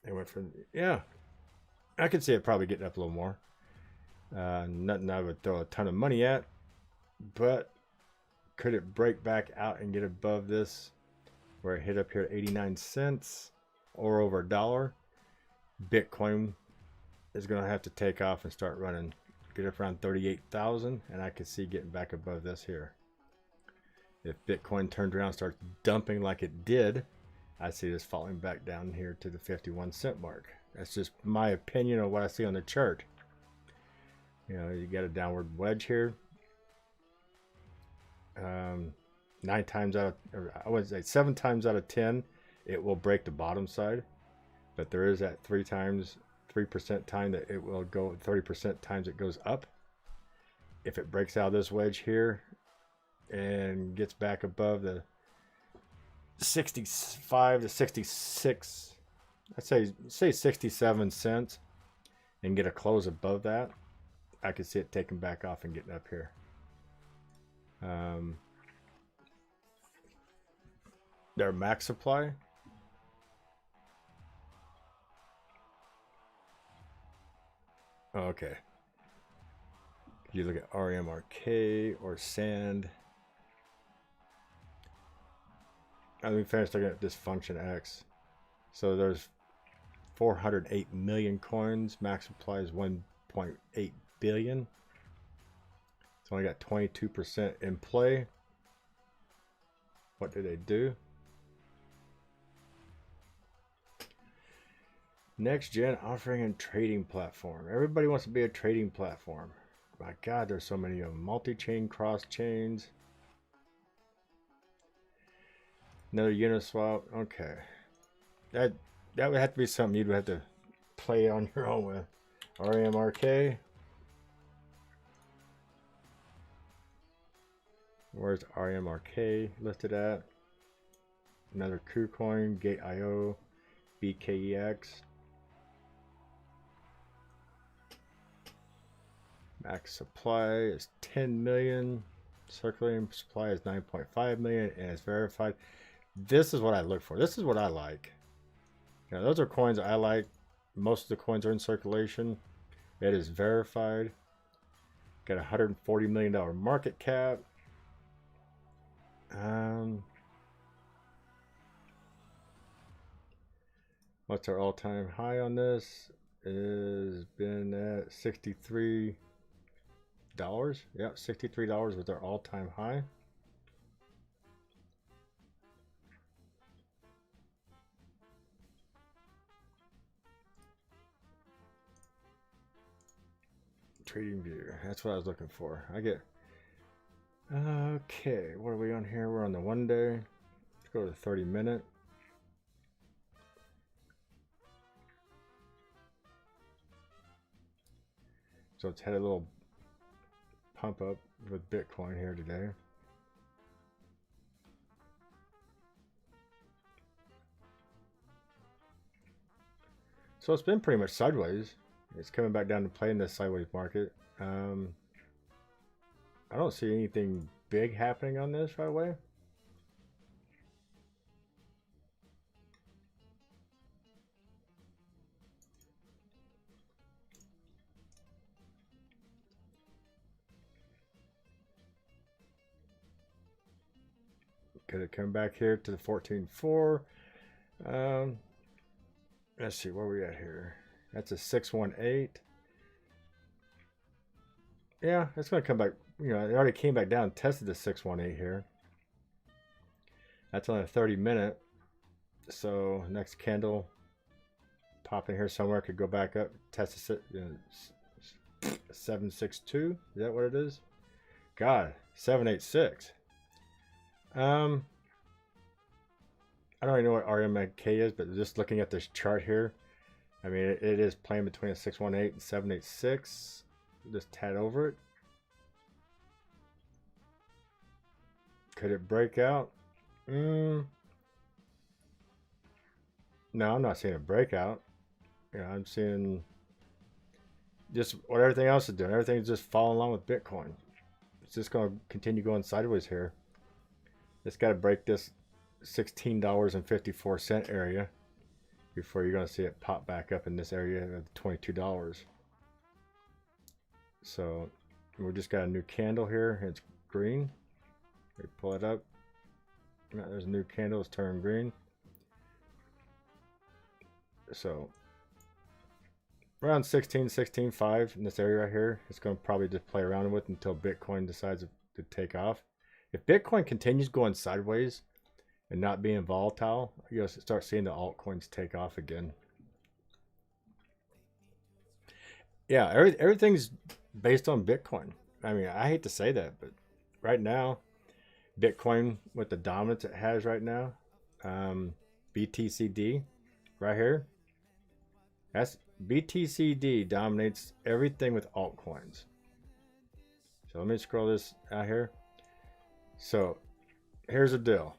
Speaker 1: went from, yeah, I could see it probably getting up a little more. Nothing I would throw a ton of money at, but could it break back out and get above this where it hit up here at 89 cents or over $1? Bitcoin is going to have to take off and start running, get up around 38,000, and I could see getting back above this here. If Bitcoin turns around and starts dumping like it did, I see this falling back down here to the 51 cent mark. That's just my opinion of what I see on the chart. You got a downward wedge here. 9 times out of, or I would say 7 times out of 10, it will break the bottom side. But there is that 3% time that it will go, 30% times it goes up. If it breaks out of this wedge here and gets back above the 65 to 66, I'd say 67 cents, and get a close above that, I could see it taking back off and getting up here. Their max supply. Okay. You look at RMRK or Sand. Let me finish looking at this function X. So there's 408 million coins. Max supply is 1.8 billion. It's only got 22% in play. What do they do? Next gen offering and trading platform. Everybody wants to be a trading platform. My God, there's so many of them. Multi-chain, cross chains. Another Uniswap. Okay. That would have to be something you'd have to play on your own with. RMRK. Where's RMRK listed at? Another KuCoin, Gate.io, BKEX. Max supply is 10 million. Circulating supply is 9.5 million, and it's verified. This is what I look for. This is what I like. Those are coins I like. Most of the coins are in circulation. It is verified. Got a $140 million market cap. What's our all-time high on this? It has been at $63. Yep, $63 was our all-time high. TradingView. That's what I was looking for. I get. Okay, what are we on here? We're on the 1 day. Let's go to the 30-minute. So it's had a little pump up with Bitcoin here today. So it's been pretty much sideways. It's coming back down to play in this sideways market. I don't see anything big happening on this right away. Could it come back here to the 14.4? Let's see, where are we at here? That's a 618. Yeah, it's going to come back. It already came back down and tested the 618 here. That's on a 30-minute. So next candle, pop in here somewhere, could go back up, test the 762. Is that what it is? God, 786. I don't even know what RMK is, but just looking at this chart here, I mean, it is playing between a 618 and 786. Just tad over it. Could it break out? No, I'm not seeing a breakout. I'm seeing just what everything else is doing. Everything's just following along with Bitcoin. It's just going to continue going sideways here. It's got to break this $16.54 area before you're going to see it pop back up in this area of $22. So we just got a new candle here. It's green. We pull it up. There's a new candle. It's turned green. So around 16.5 in this area right here, it's going to probably just play around with until Bitcoin decides to take off. If Bitcoin continues going sideways and not being volatile, you'll start seeing the altcoins take off again. Yeah, everything's based on Bitcoin. I mean, I hate to say that, but right now, Bitcoin with the dominance it has right now, BTCD right here, that's BTCD dominates everything with altcoins. So let me scroll this out here. So here's the deal.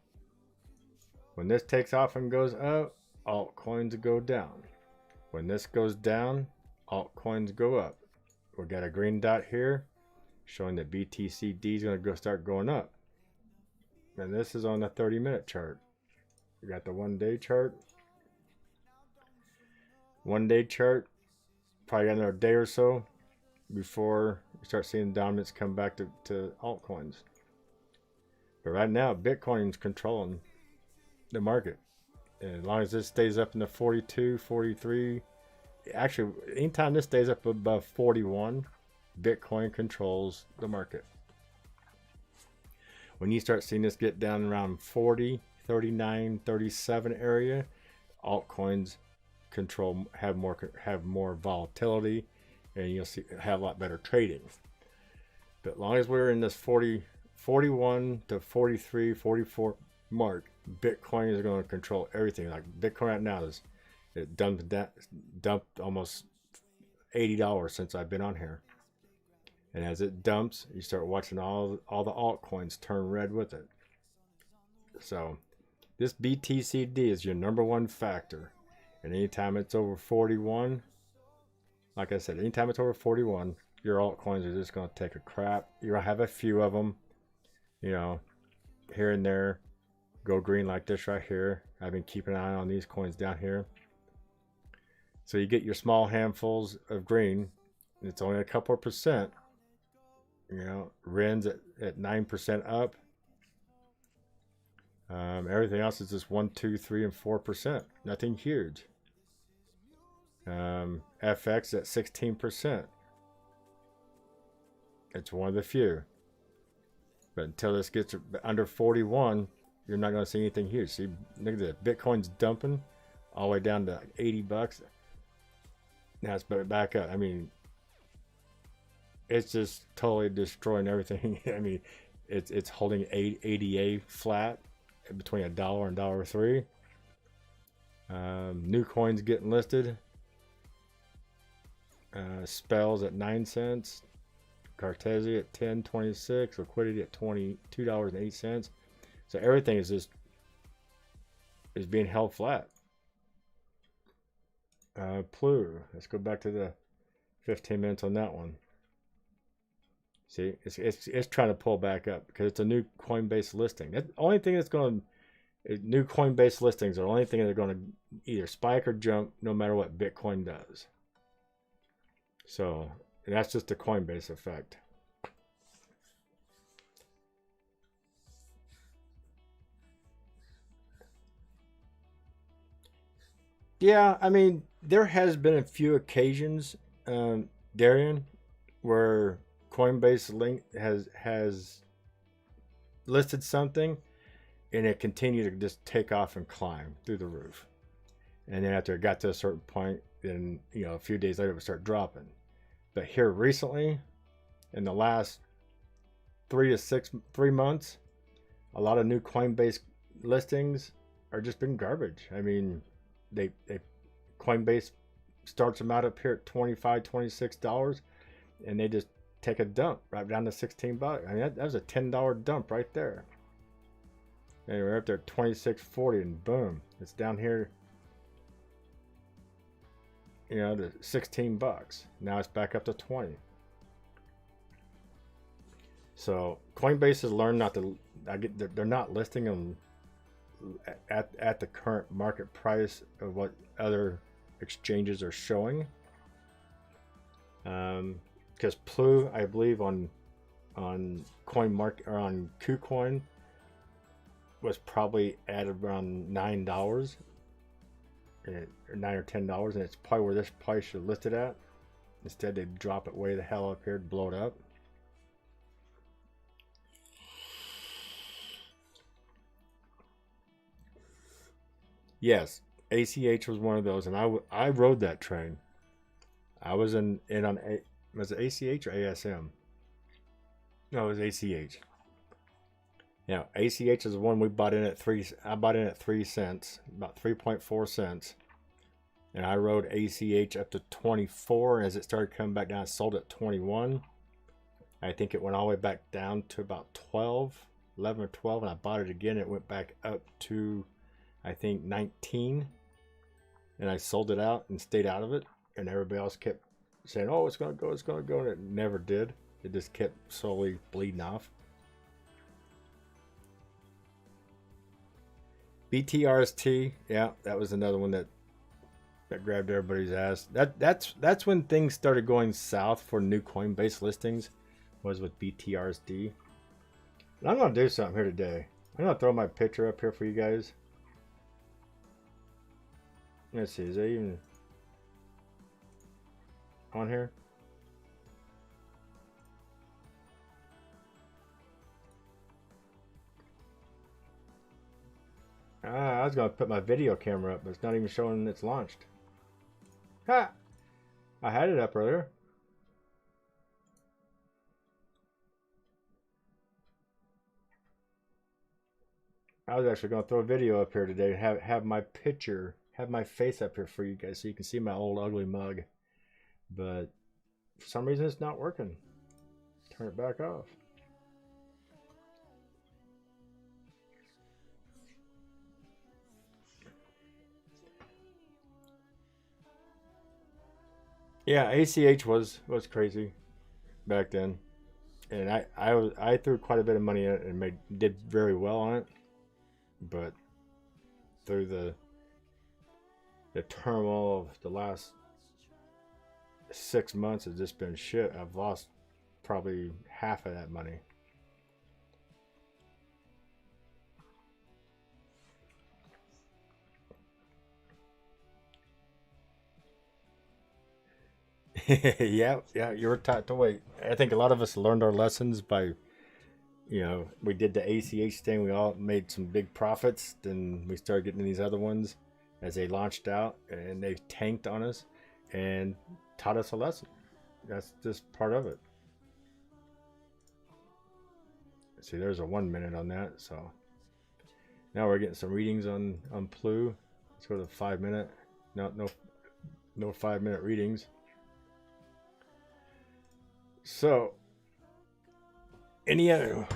Speaker 1: When this takes off and goes up, altcoins go down. When this goes down, altcoins go up. We got a green dot here showing that BTCD is going to start going up. And this is on the 30-minute chart. We got the 1-day chart. 1-day chart, probably got another day or so before you start seeing dominance come back to altcoins. But right now, Bitcoin's controlling the market. And as long as this stays up in the 42, 43, actually, anytime this stays up above 41, Bitcoin controls the market. When you start seeing this get down around 40, 39, 37 area, altcoins have more volatility, and you'll have a lot better trading. But as long as we're in this 41 to 43, 44 mark, Bitcoin is going to control everything. Like Bitcoin right now it dumped almost $80 since I've been on here. And as it dumps, you start watching all the altcoins turn red with it. So this BTCD is your #1 factor. And anytime it's over 41, like I said, anytime it's over 41, your altcoins are just going to take a crap. You're going to have a few of them, here and there, go green like this right here. I've been keeping an eye on these coins down here. So you get your small handfuls of green. It's only a couple of percent. RIN's at 9% up. Everything else is just 1, 2, 3, and 4%. Nothing huge. FX at 16%. It's one of the few. But until this gets under 41, you're not going to see anything huge. See, look at this. Bitcoin's dumping all the way down to like $80. Now it's back up. I mean, it's just totally destroying everything. I mean, it's holding ADA flat between $1 and $1.03. New coins getting listed. Spells at 9 cents. Cartesi at 10.26. Liquidity at $22.08. So everything is being held flat. Plu. Let's go back to the 15 minutes on that one. See, it's trying to pull back up because it's a new CoinBase listing. That's the only thing that's going to, new CoinBase listings are the only thing that are going to either spike or jump no matter what Bitcoin does. So that's just the CoinBase effect. Yeah, I mean, there has been a few occasions, Darian, where Coinbase link has listed something and it continued to just take off and climb through the roof. And then after it got to a certain point, then a few days later it would start dropping. But here recently, in the last 3 months, a lot of new Coinbase listings are just been garbage. I mean, they Coinbase starts them out up here at $25, $26, and they just take a dump right down to 16 bucks. I mean, that was a $10 dump right there. And we're up there at 26.40, and boom, it's down here, you know, to 16 bucks. Now it's back up to 20. So Coinbase has learned not to. They're not listing them at the current market price of what other exchanges are showing. Because Plu, I believe on CoinMarket or on KuCoin was probably at around $9, or $9 or $10, and it's probably where this price should list it at. Instead, they drop it way the hell up here to blow it up. Yes, ACH was one of those, and I rode that train. I was in on was it ACH or ASM? No, it was ACH. Yeah, ACH is the one we bought in at 3. I bought in at 3 cents, about 3.4 cents, and I rode ACH up to 24. As it started coming back down, I sold at 21. I think it went all the way back down to about 12, 11 or 12, and I bought it again. It went back up to, I think, 19, and I sold it out and stayed out of it. And everybody else kept saying, "Oh, it's gonna go, it's gonna go," and it never did. It just kept slowly bleeding off. BTRST, yeah, that was another one that grabbed everybody's ass. That's when things started going south for new Coinbase listings, was with BTRSD. And I'm gonna do something here today. I'm gonna throw my picture up here for you guys. Let's see, is that even on here? I was gonna put my video camera up, but it's not even showing it's launched. Ha! I had it up earlier. I was actually gonna throw a video up here today and have my picture, have my face up here for you guys so you can see my old ugly mug. But for some reason it's not working. Turn it back off. Yeah, ACH was crazy back then, and I threw quite a bit of money in it and did very well on it. But through the turmoil of the last 6 months, has just been shit. I've lost probably half of that money. Yeah, you were taught to wait. I think a lot of us learned our lessons by, you know, we did the ACH thing. We all made some big profits. Then we started getting these other ones as they launched out, and they tanked on us and taught us a lesson. That's just part of it. See, there's a 1 minute on that. So now we're getting some readings on Plu. Let's go to the 5 minute. No 5 minute readings. So, any other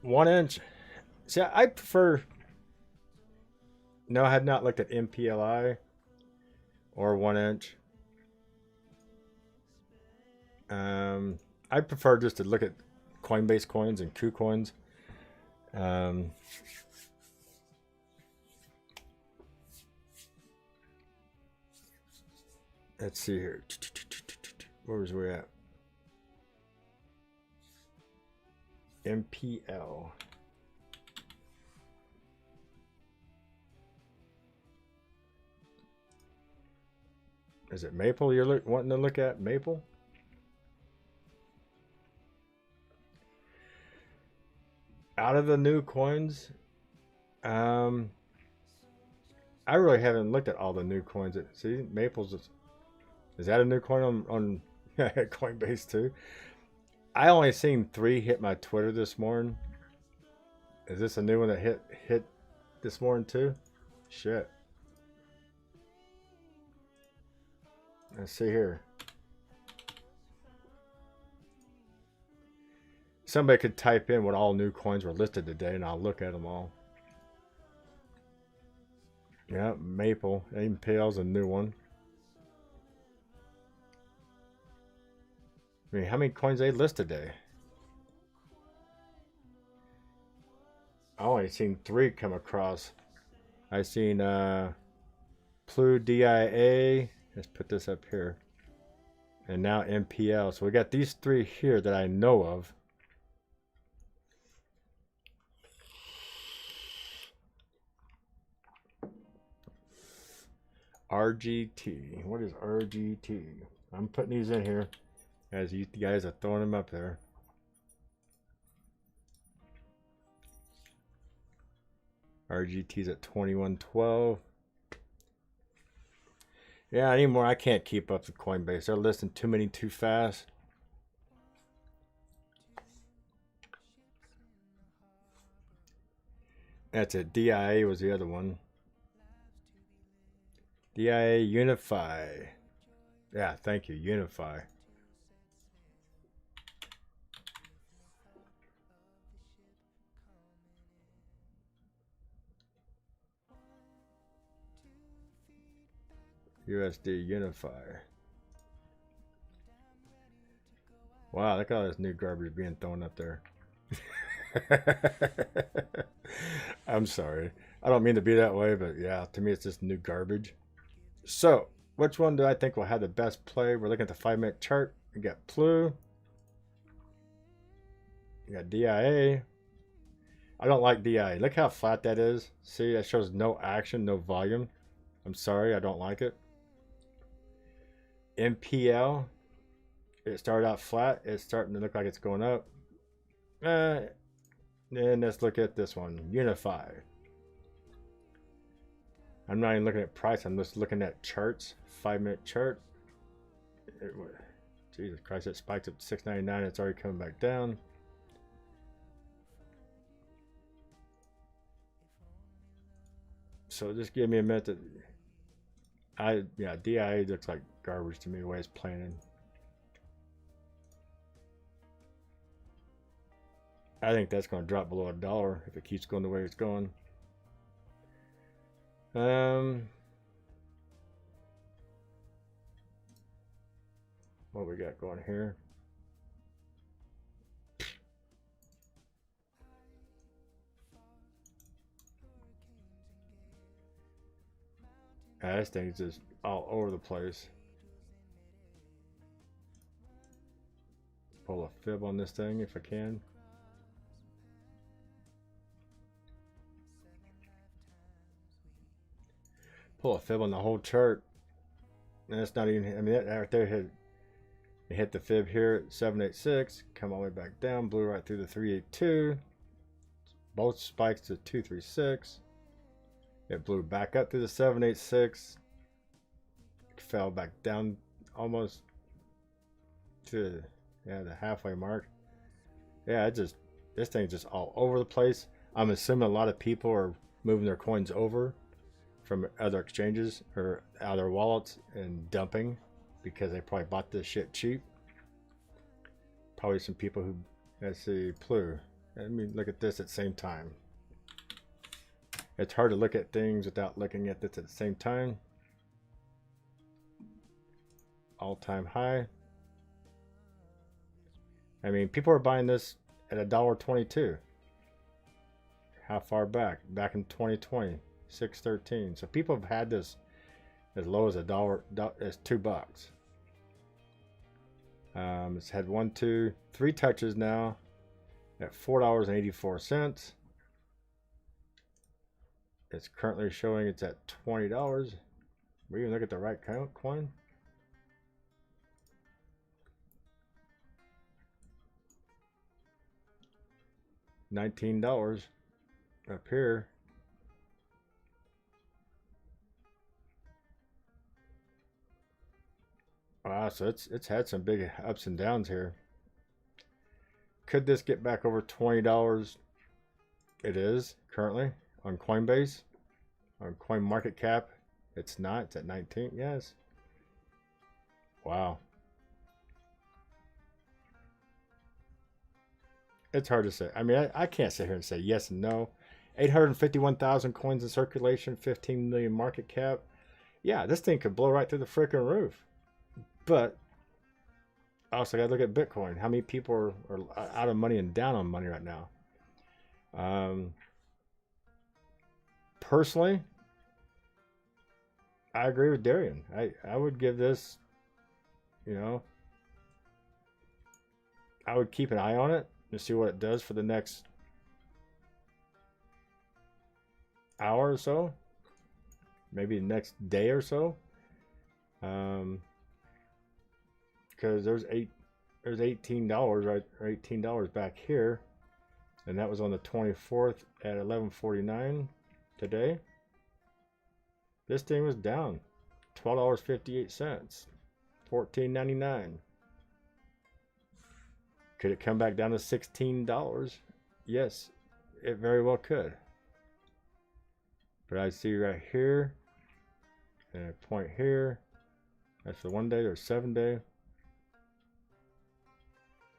Speaker 1: 1 inch? See, I prefer. No, I had not looked at MPLI or 1 inch. I prefer just to look at Coinbase coins and KuCoins. Let's see here. Where was we at? MPL. Is it Maple you're wanting to look at? Maple? Out of the new coins, I really haven't looked at all the new coins. See, Maple's is that a new coin on Coinbase too? I only seen 3 hit my Twitter this morning. Is this a new one that hit this morning too? Shit. Let's see here. Somebody could type in what all new coins were listed today, and I'll look at them all. Yeah, Maple. AIMPL's a new one. I mean, how many coins they list today? I only seen 3 come across. I seen Plu DIA. Let's put this up here. And now MPL. So we got these 3 here that I know of. RGT. What is RGT? I'm putting these in here as you guys are throwing them up there. RGT's at 2112. Yeah, anymore. I can't keep up with Coinbase. They're listing too many too fast. That's it. DIA was the other one. DIA Unify. Yeah, thank you. Unify. USD Unify. Wow, look at all this new garbage being thrown up there. I'm sorry. I don't mean to be that way, but yeah, to me it's just new garbage. So, which one do I think will have the best play? We're looking at the 5-minute chart. We got Plu. You got DIA. I don't like DIA. Look how flat that is. See, that shows no action, no volume. I'm sorry, I don't like it. MPL. It started out flat. It's starting to look like it's going up. Then let's look at this one. Unify. I'm not even looking at price. I'm just looking at charts. 5-minute chart. Jesus Christ, it spiked up to 6.99. It's already coming back down. So just give me a minute. Yeah, DIA looks like garbage to me the way it's planning. I think that's going to drop below $1 if it keeps going the way it's going. What we got going here? This thing's just all over the place. Pull a fib on this thing if I can. Pull a fib on the whole chart. And it's not even, I mean, that right there hit the fib here at 786, come all the way back down, blew right through the 382. Both spikes to 236. It blew back up through the 786. Fell back down almost to the halfway mark. Yeah, this thing's just all over the place. I'm assuming a lot of people are moving their coins over from other exchanges or out of their wallets and dumping because they probably bought this shit cheap. Probably some people who, let's see, Plu. Let me look at this at the same time. It's hard to look at things without looking at this at the same time. All-time high. I mean, people are buying this at $1.22. How far back? Back in 2020, $6.13. So people have had this as low as $1, as $2. It's had 1, 2, 3 touches now at $4.84. It's currently showing it's at $20. We even look at the right coin. $19 up here. Wow, so it's had some big ups and downs here. Could this get back over $20? It is currently on Coinbase. On CoinMarketCap, it's not. It's at 19. Yes. Wow. It's hard to say. I mean, I can't sit here and say yes and no. 851,000 coins in circulation, 15 million market cap. Yeah, this thing could blow right through the freaking roof. But also, I got to look at Bitcoin. How many people are out of money and down on money right now? Personally, I agree with Darian. I would give this, you know, I would keep an eye on it to see what it does for the next hour or so, maybe the next day or so, because there's $18 right, or $18 back here, and that was on the 24th at 11:49 today. This thing was down $12.58, $14.99. Could it come back down to $16? Yes, it very well could. But I see right here, and a point here. That's the 1 day or 7 day.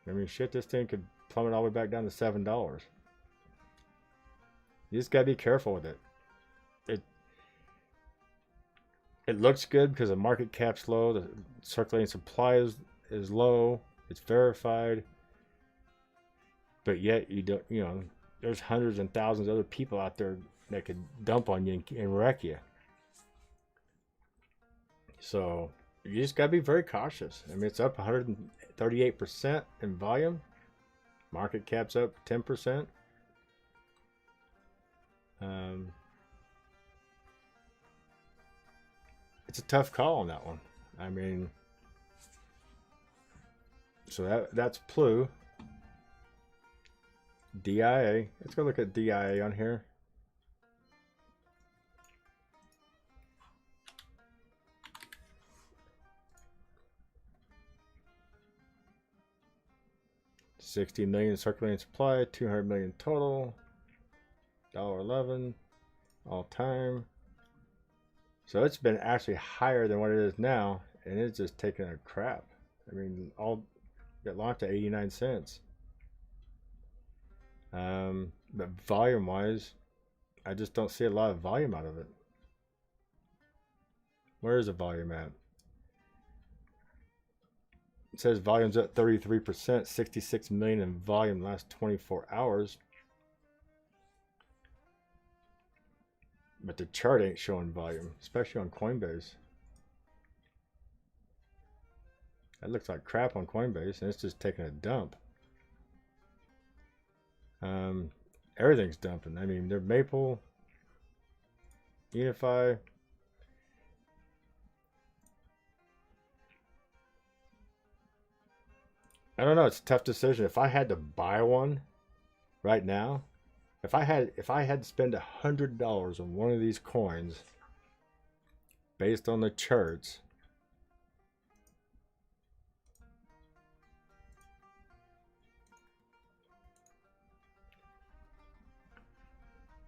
Speaker 1: I mean, shit, this thing could plummet all the way back down to $7. You just gotta be careful with it. It looks good because the market cap's low, the circulating supply is low, it's verified. But yet you don't, you know, there's hundreds and thousands of other people out there that could dump on you and wreck you. So you just gotta be very cautious. I mean, it's up 138% in volume. Market cap's up 10%. It's a tough call on that one. I mean, so that's PLU. DIA. Let's go look at DIA on here. $60 million circulating supply, 200 million total, $1.11 all time. So it's been actually higher than what it is now, and it's just taking a crap. I mean, all got launched at 89 cents. But volume wise, I just don't see a lot of volume out of it. Where is the volume at? It says volume's up 33%, 66 million in volume last 24 hours. But the chart ain't showing volume, especially on Coinbase. That looks like crap on Coinbase, and it's just taking a dump. Everything's dumping. I mean, they're Maple, Unify. I don't know. It's a tough decision. If I had to buy one right now, if I had to spend $100 on one of these coins based on the charts,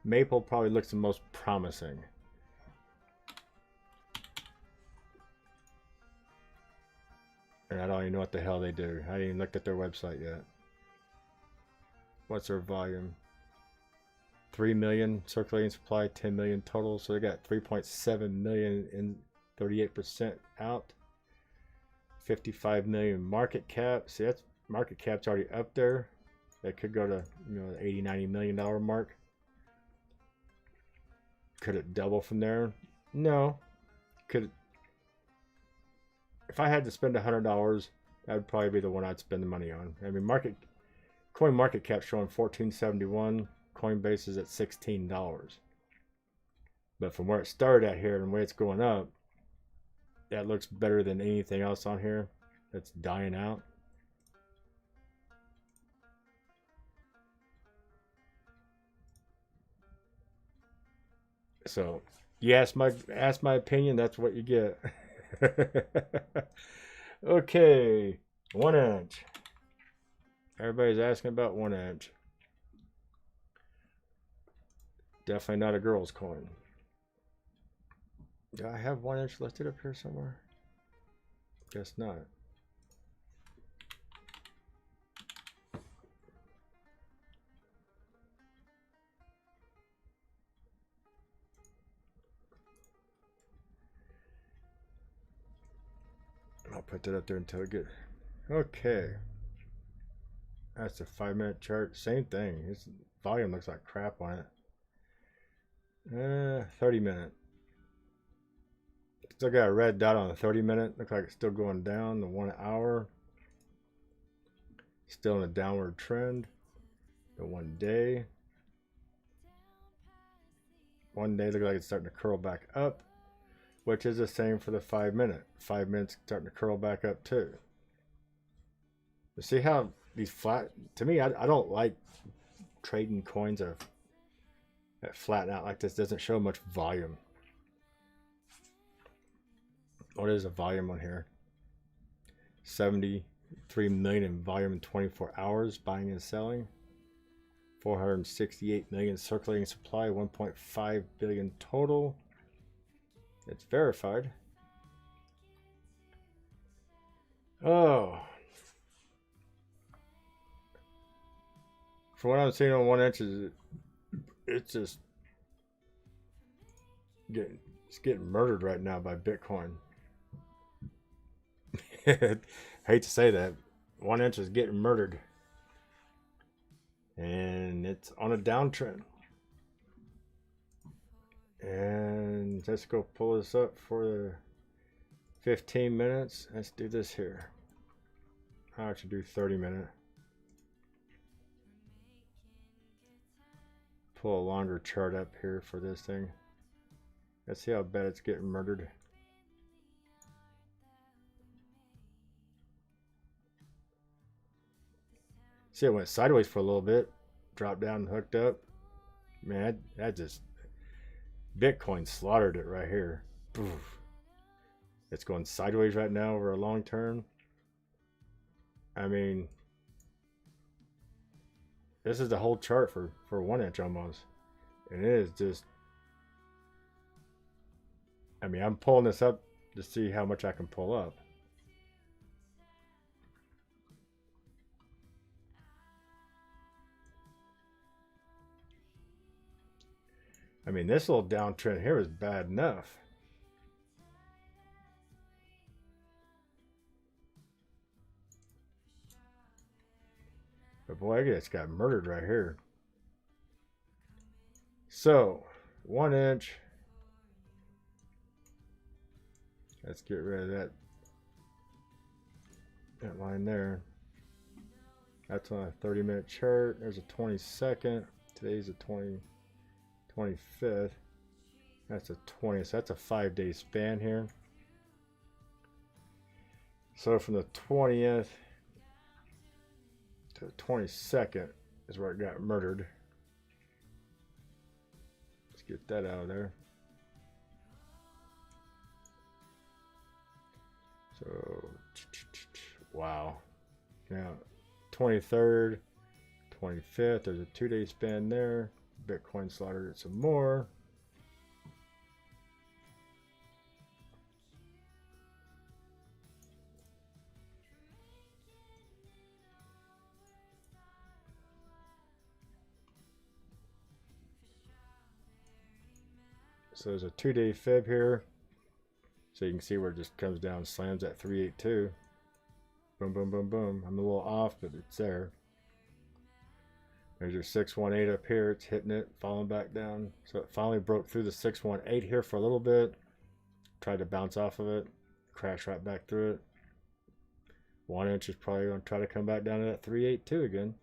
Speaker 1: Maple probably looks the most promising. And I don't even know what the hell they do. I haven't even looked at their website yet. What's their volume? 3 million circulating supply, 10 million total. So they got 3.7 million in 38% out. 55 million market cap. See, that's market cap's already up there. That could go to, you know, the $80-90 million mark. Could it double from there? No. Could it, if I had to spend $100, that would probably be the one I'd spend the money on. I mean, coin market cap showing $14.71. Coinbase is at $16. But from where it started at here and the way it's going up, that looks better than anything else on here that's dying out. So you ask my opinion, that's what you get. Okay, 1 inch. Everybody's asking about 1 inch. Definitely not a girl's coin. Do I have 1 inch listed up here somewhere? Guess not. I'll put that up there until I get. Okay. That's a 5-minute chart. Same thing. Its volume looks like crap on it. 30-minute. Still got a red dot on the 30-minute. Looks like it's still going down. The 1 hour. Still in a downward trend. The 1 day. 1 day looks like it's starting to curl back up, which is the same for the 5-minute. 5 minutes starting to curl back up too. You see how these flat, to me, I don't like trading coins that flatten out like this. Doesn't show much volume. What is the volume on here? 73 million in volume in 24 hours, buying and selling. 468 million circulating supply, 1.5 billion total. It's verified. Oh. From what I'm seeing on 1 inch, it's just getting murdered right now by Bitcoin. Hate to say that. 1 inch is getting murdered. And it's on a downtrend. And let's go pull this up for the 15 minutes. Let's do this here. I'll actually do 30-minute. Pull a longer chart up here for this thing. Let's see how bad it's getting murdered. See, it went sideways for a little bit, dropped down and hooked up. Man, that just, Bitcoin slaughtered it right here. Poof. It's going sideways right now over a long term. I mean, this is the whole chart for 1 inch almost. And it is just, I mean, I'm pulling this up to see how much I can pull up. I mean, this little downtrend here is bad enough. But boy, I guess got murdered right here. So, 1 inch. Let's get rid of that line there. That's on a 30-minute chart. There's a 22nd. Today's the 25th. That's a 20th. So that's a 5-day span here. So from the 20th to the 22nd is where it got murdered. Let's get that out of there. So, wow. Now, 23rd, 25th, there's a 2-day span there. Bitcoin slaughtered it some more. So there's a 2-day fib here. So you can see where it just comes down, slams at 382. Boom, boom, boom, boom. I'm a little off, but it's there. There's your 618 up here. It's hitting it, falling back down. So it finally broke through the 618 here for a little bit. Tried to bounce off of it. Crashed right back through it. 1 inch is probably going to try to come back down to that 382 again.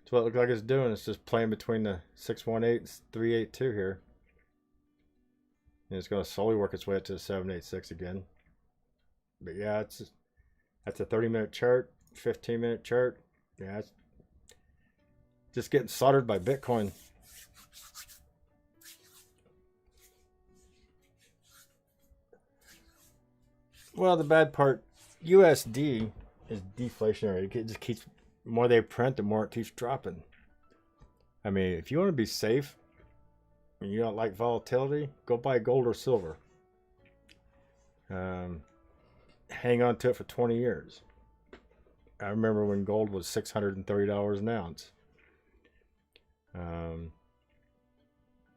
Speaker 1: So what it looks like it's doing. It's just playing between the 618 and 382 here. And it's going to slowly work its way up to the 786 again. But yeah, that's a 30-minute chart, 15-minute chart. Yeah, it's just getting slaughtered by Bitcoin. Well, the bad part, USD is deflationary. It just keeps, the more they print, the more it keeps dropping. I mean, if you want to be safe and you don't like volatility, go buy gold or silver. Hang on to it for 20 years. I remember when gold was $630 an ounce.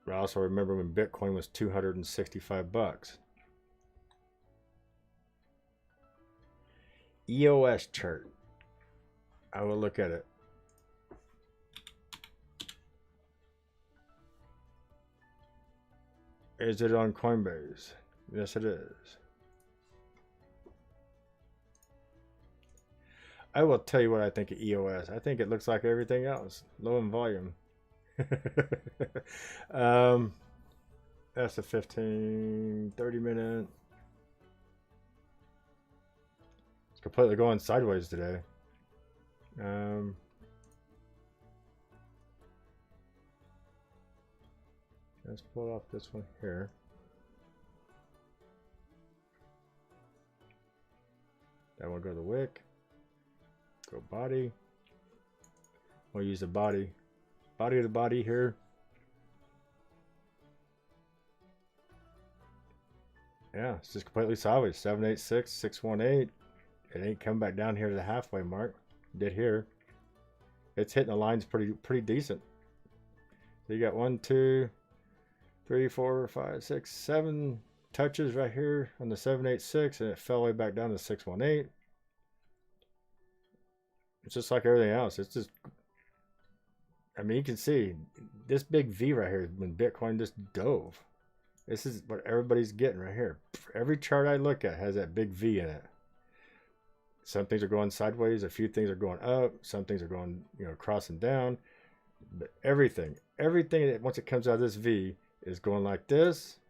Speaker 1: I also remember when Bitcoin was 265 bucks. EOS chart. I will look at it. Is it on Coinbase? Yes, it is. I will tell you what I think of EOS. I think it looks like everything else, low in volume. That's a 15, 30 minute. It's completely going sideways today. Let's pull off this one here. That one go to the wick. Go body. We'll use the body. Body of the body here. Yeah, it's just completely sideways. 786, 618. It ain't come back down here to the halfway mark. It did here. It's hitting the lines pretty decent. So you got 1, 2, 3, 4, 5, 6, 7 touches right here on the 786, and it fell way back down to 618. It's just like everything else. It's just, I mean, you can see this big V right here when Bitcoin just dove. This is what everybody's getting right here. Every chart I look at has that big V in it. Some things are going sideways. A few things are going up. Some things are going, crossing down. But everything that once it comes out of this V is going like this,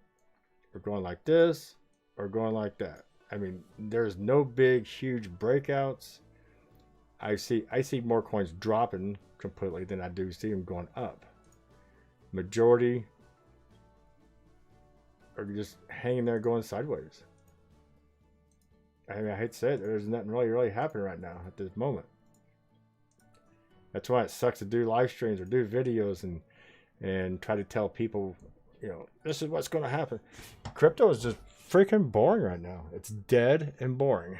Speaker 1: or going like this, or going like that. I mean, there's no big, huge breakouts. I see more coins dropping completely than I do see them going up. Majority are just hanging there going sideways. I mean, I hate to say it, there's nothing really happening right now at this moment. That's why it sucks to do live streams or do videos and try to tell people, this is what's going to happen. Crypto is just freaking boring right now. It's dead and boring.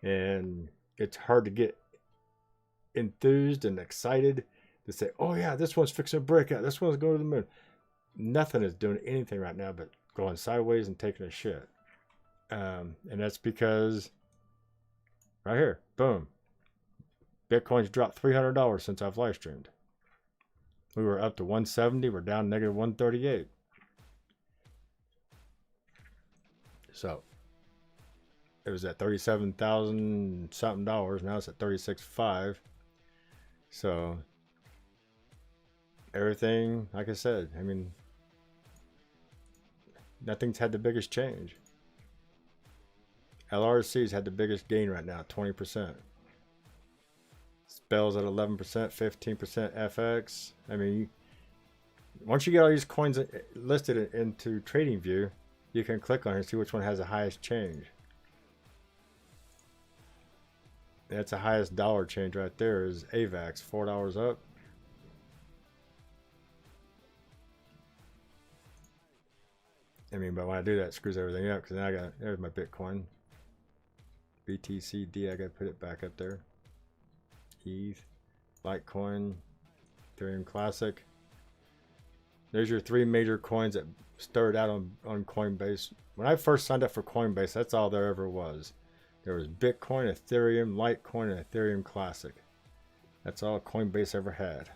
Speaker 1: And it's hard to get enthused and excited to say, oh yeah, this one's fixing a breakout. This one's going to the moon. Nothing is doing anything right now but going sideways and taking a shit. And that's because right here, boom. Bitcoin's dropped $300 since I've live streamed. We were up to 170. We're down negative 138. So it was at 37,000 something dollars. Now it's at 36.5. So everything, like I said, I mean, nothing's had the biggest change. LRC's had the biggest gain right now, 20%. Spells at 11%, 15% FX. I mean, once you get all these coins listed into TradingView, you can click on it and see which one has the highest change. That's the highest dollar change right there is AVAX, $4 up. I mean, but when I do that, it screws everything up because now there's my Bitcoin. BTCD, I got to put it back up there. ETH, Litecoin, Ethereum Classic. There's your 3 major coins that started out on Coinbase. When I first signed up for Coinbase, that's all there ever was. There was Bitcoin, Ethereum, Litecoin, and Ethereum Classic. That's all Coinbase ever had.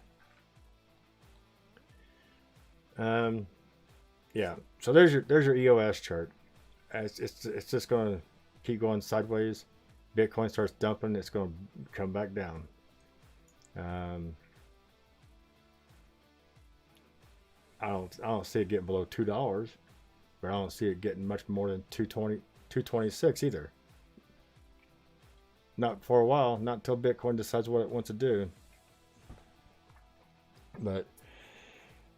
Speaker 1: Yeah. So there's your EOS chart. It's just going to keep going sideways. Bitcoin starts dumping, it's going to come back down. I don't see it getting below $2, but I don't see it getting much more than 220, 226 either. Not for a while, not until Bitcoin decides what it wants to do. But,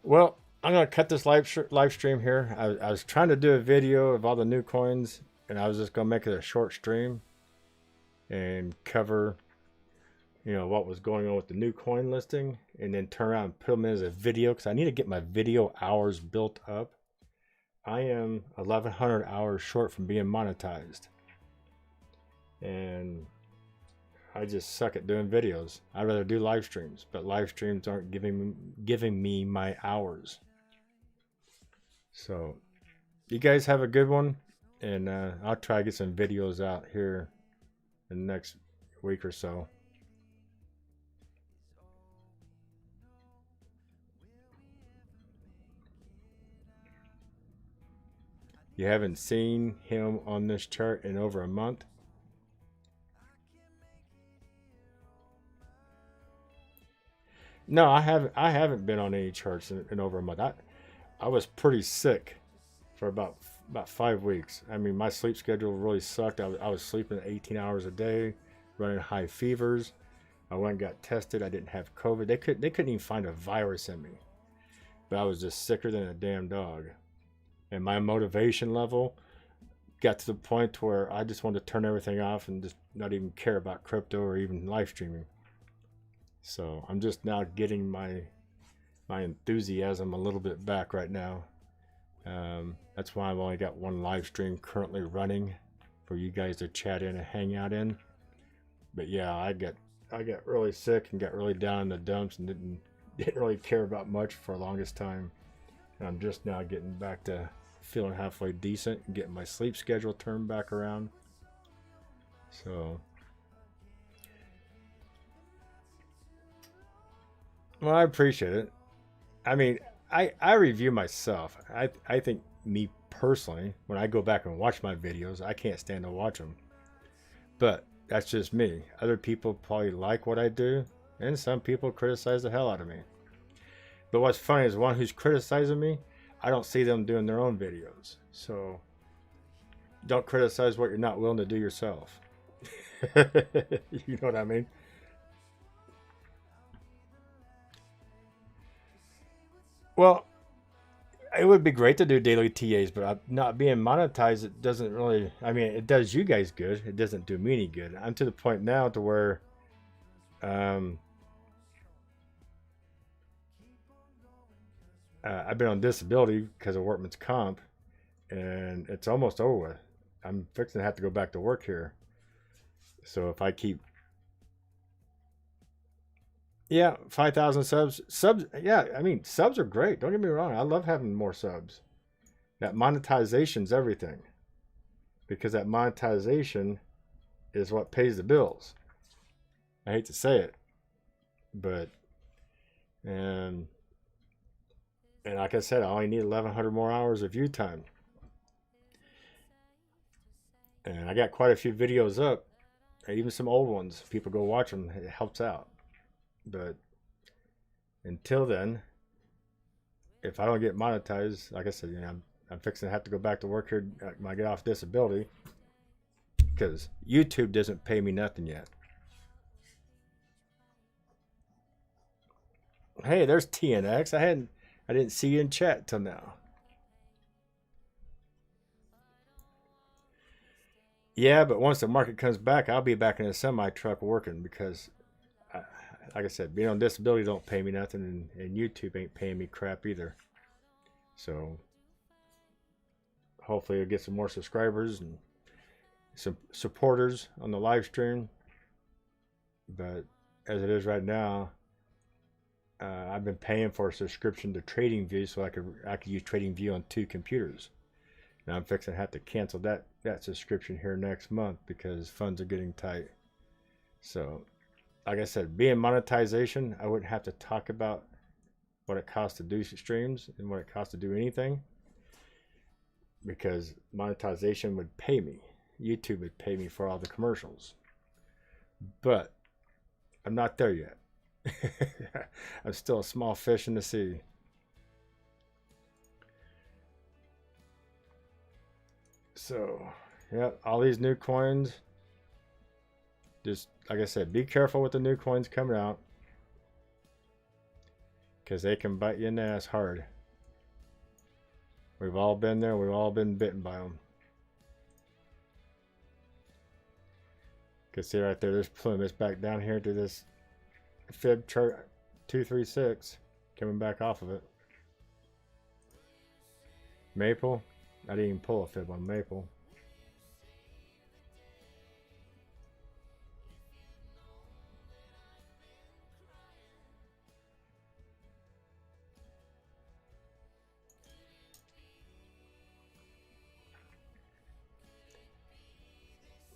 Speaker 1: well, I'm going to cut this live stream here. I was trying to do a video of all the new coins, and I was just going to make it a short stream. and cover, you know, what was going on with the new coin listing, and then turn around and put them in as a video, because I need to get my video hours built up. I am 1,100 hours short from being monetized, and I just suck at doing videos. I'd rather do live streams, but live streams aren't giving me my hours. So you guys have a good one, and I'll try to get some videos out here in the next week or so. You haven't seen him on this chart in over a month? No, I haven't been on any charts in over a month. I was pretty sick for about 5 weeks. I mean, my sleep schedule really sucked. I was sleeping 18 hours a day, running high fevers. I went and got tested. I didn't have COVID. They couldn't even find a virus in me. But I was just sicker than a damn dog. And my motivation level got to the point where I just wanted to turn everything off and just not even care about crypto or even live streaming. So I'm just now getting my enthusiasm a little bit back right now. That's why I've only got one live stream currently running for you guys to chat in and hang out in. But yeah, I got really sick and got really down in the dumps and didn't really care about much for the longest time. And I'm just now getting back to feeling halfway decent and getting my sleep schedule turned back around. So, well, I appreciate it. I mean, I review myself. I think me personally, when I go back and watch my videos, I can't stand to watch them. But that's just me. Other people probably like what I do, and some people criticize the hell out of me. But what's funny is one who's criticizing me, I don't see them doing their own videos. So don't criticize what you're not willing to do yourself. You know what I mean? Well, it would be great to do daily TAs, but not being monetized, it doesn't really, I mean, it does you guys good. It doesn't do me any good. I'm to the point now to where I've been on disability because of workman's comp, and it's almost over with. I'm fixing to have to go back to work here. So if I keep, yeah, 5,000 subs, yeah, I mean, subs are great. Don't get me wrong. I love having more subs. That monetization's everything, because that monetization is what pays the bills. I hate to say it, but and like I said, I only need 1,100 more hours of view time, and I got quite a few videos up, even some old ones. People go watch them; it helps out. But until then, if I don't get monetized, like I said, you know, I'm fixing to have to go back to work here when I get off disability, because YouTube doesn't pay me nothing yet. Hey, there's TNX. I didn't see you in chat till now. Yeah, but once the market comes back, I'll be back in a semi truck working, because like I said, being on disability don't pay me nothing, and YouTube ain't paying me crap either. So hopefully I'll get some more subscribers and some supporters on the live stream. But as it is right now, I've been paying for a subscription to TradingView so I could use TradingView on 2 computers. Now I'm fixing to have to cancel that subscription here next month because funds are getting tight. So, like I said, being monetization, I wouldn't have to talk about what it costs to do streams and what it costs to do anything, because monetization would pay me. YouTube would pay me for all the commercials. But I'm not there yet. I'm still a small fish in the sea. So, yeah, all these new coins. Just like I said, be careful with the new coins coming out, because they can bite you in the ass hard. We've all been there. We've all been bitten by them. can see right there, there's Pluton. It's back down here to this fib chart 236, coming back off of it. Maple, I didn't even pull a fib on Maple.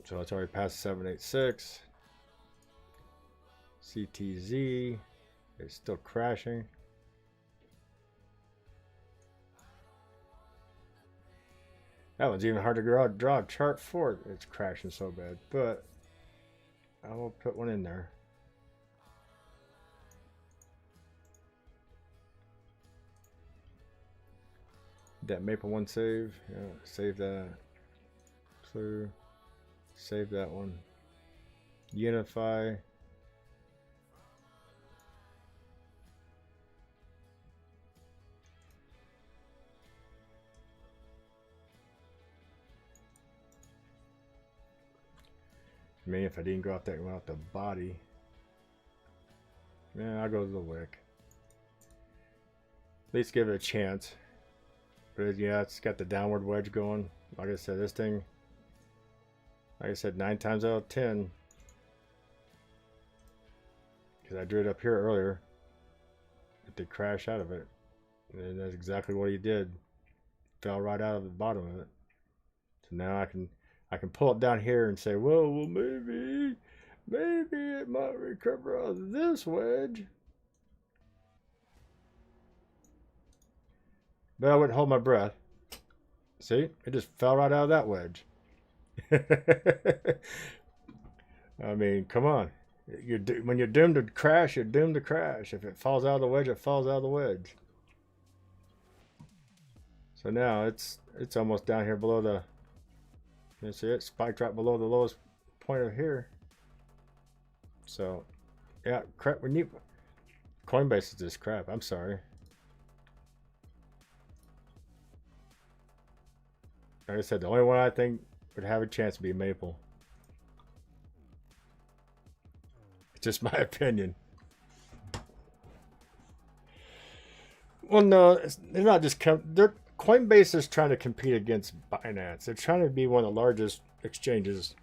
Speaker 1: So it's already past 786. CTZ is still crashing. That one's even hard to draw a chart for. It's crashing so bad, but I will put one in there. That Maple one save. Yeah, save that. Clue. Save that one. Unify. I mean, if I didn't go off that one off the body, yeah, I'll go to the wick. At least give it a chance. But yeah, it's got the downward wedge going. Like I said, this thing, like I said, 9 times out of 10, because I drew it up here earlier, it did crash out of it, and that's exactly what he did. Fell right out of the bottom of it. So now I can pull it down here and say, well, maybe it might recover out of this wedge. But I wouldn't hold my breath. See, it just fell right out of that wedge. I mean, come on. When you're doomed to crash, you're doomed to crash. If it falls out of the wedge, it falls out of the wedge. So now it's almost down here below the. You see it spiked right below the lowest point of here. So, yeah, crap. We need Coinbase is this crap. I'm sorry. Like I said, the only one I think would have a chance to be Maple. It's just my opinion. Well, no, they're not just Coinbase is trying to compete against Binance. They're trying to be one of the largest exchanges,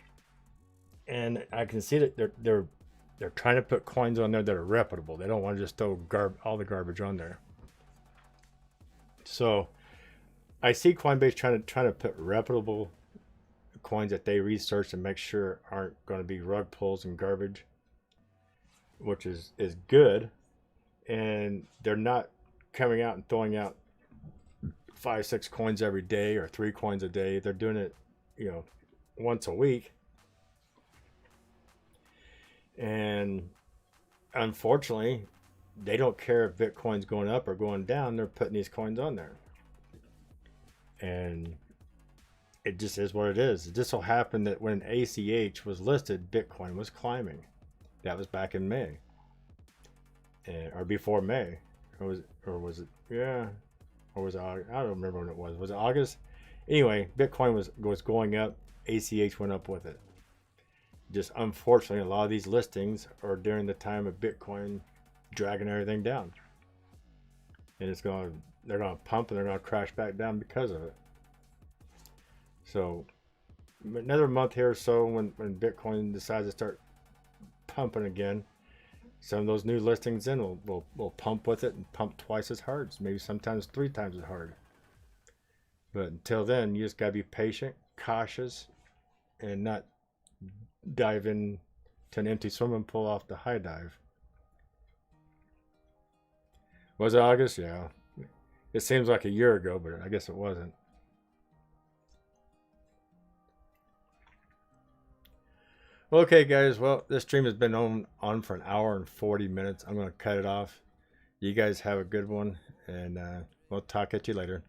Speaker 1: and I can see that they're trying to put coins on there that are reputable. They don't want to just throw all the garbage on there. So I see Coinbase trying to put reputable coins that they research and make sure aren't going to be rug pulls and garbage, which is good. And they're not coming out and throwing out 5-6 coins every day or 3 coins a day. They're doing it, once a week. And unfortunately, they don't care if Bitcoin's going up or going down. They're putting these coins on there. And it just is what it is. It just so happened that when ACH was listed, Bitcoin was climbing. That was back in May. Or before May. Or was it? Yeah. Or was it August? I don't remember when it was. Was it August? Anyway, Bitcoin was going up. ACH went up with it. Just unfortunately, a lot of these listings are during the time of Bitcoin dragging everything down. And they're going to pump and they're going to crash back down because of it. So another month here or so, when Bitcoin decides to start pumping again, some of those new listings in will pump with it and pump twice as hard, maybe sometimes 3 times as hard. But until then, you just got to be patient, cautious, and not dive in to an empty swimming pool off the high dive. Was it August? Yeah. It seems like a year ago, but I guess it wasn't. Okay, guys. Well, this stream has been on for 1 hour and 40 minutes. I'm going to cut it off. You guys have a good one, and we'll talk at you later.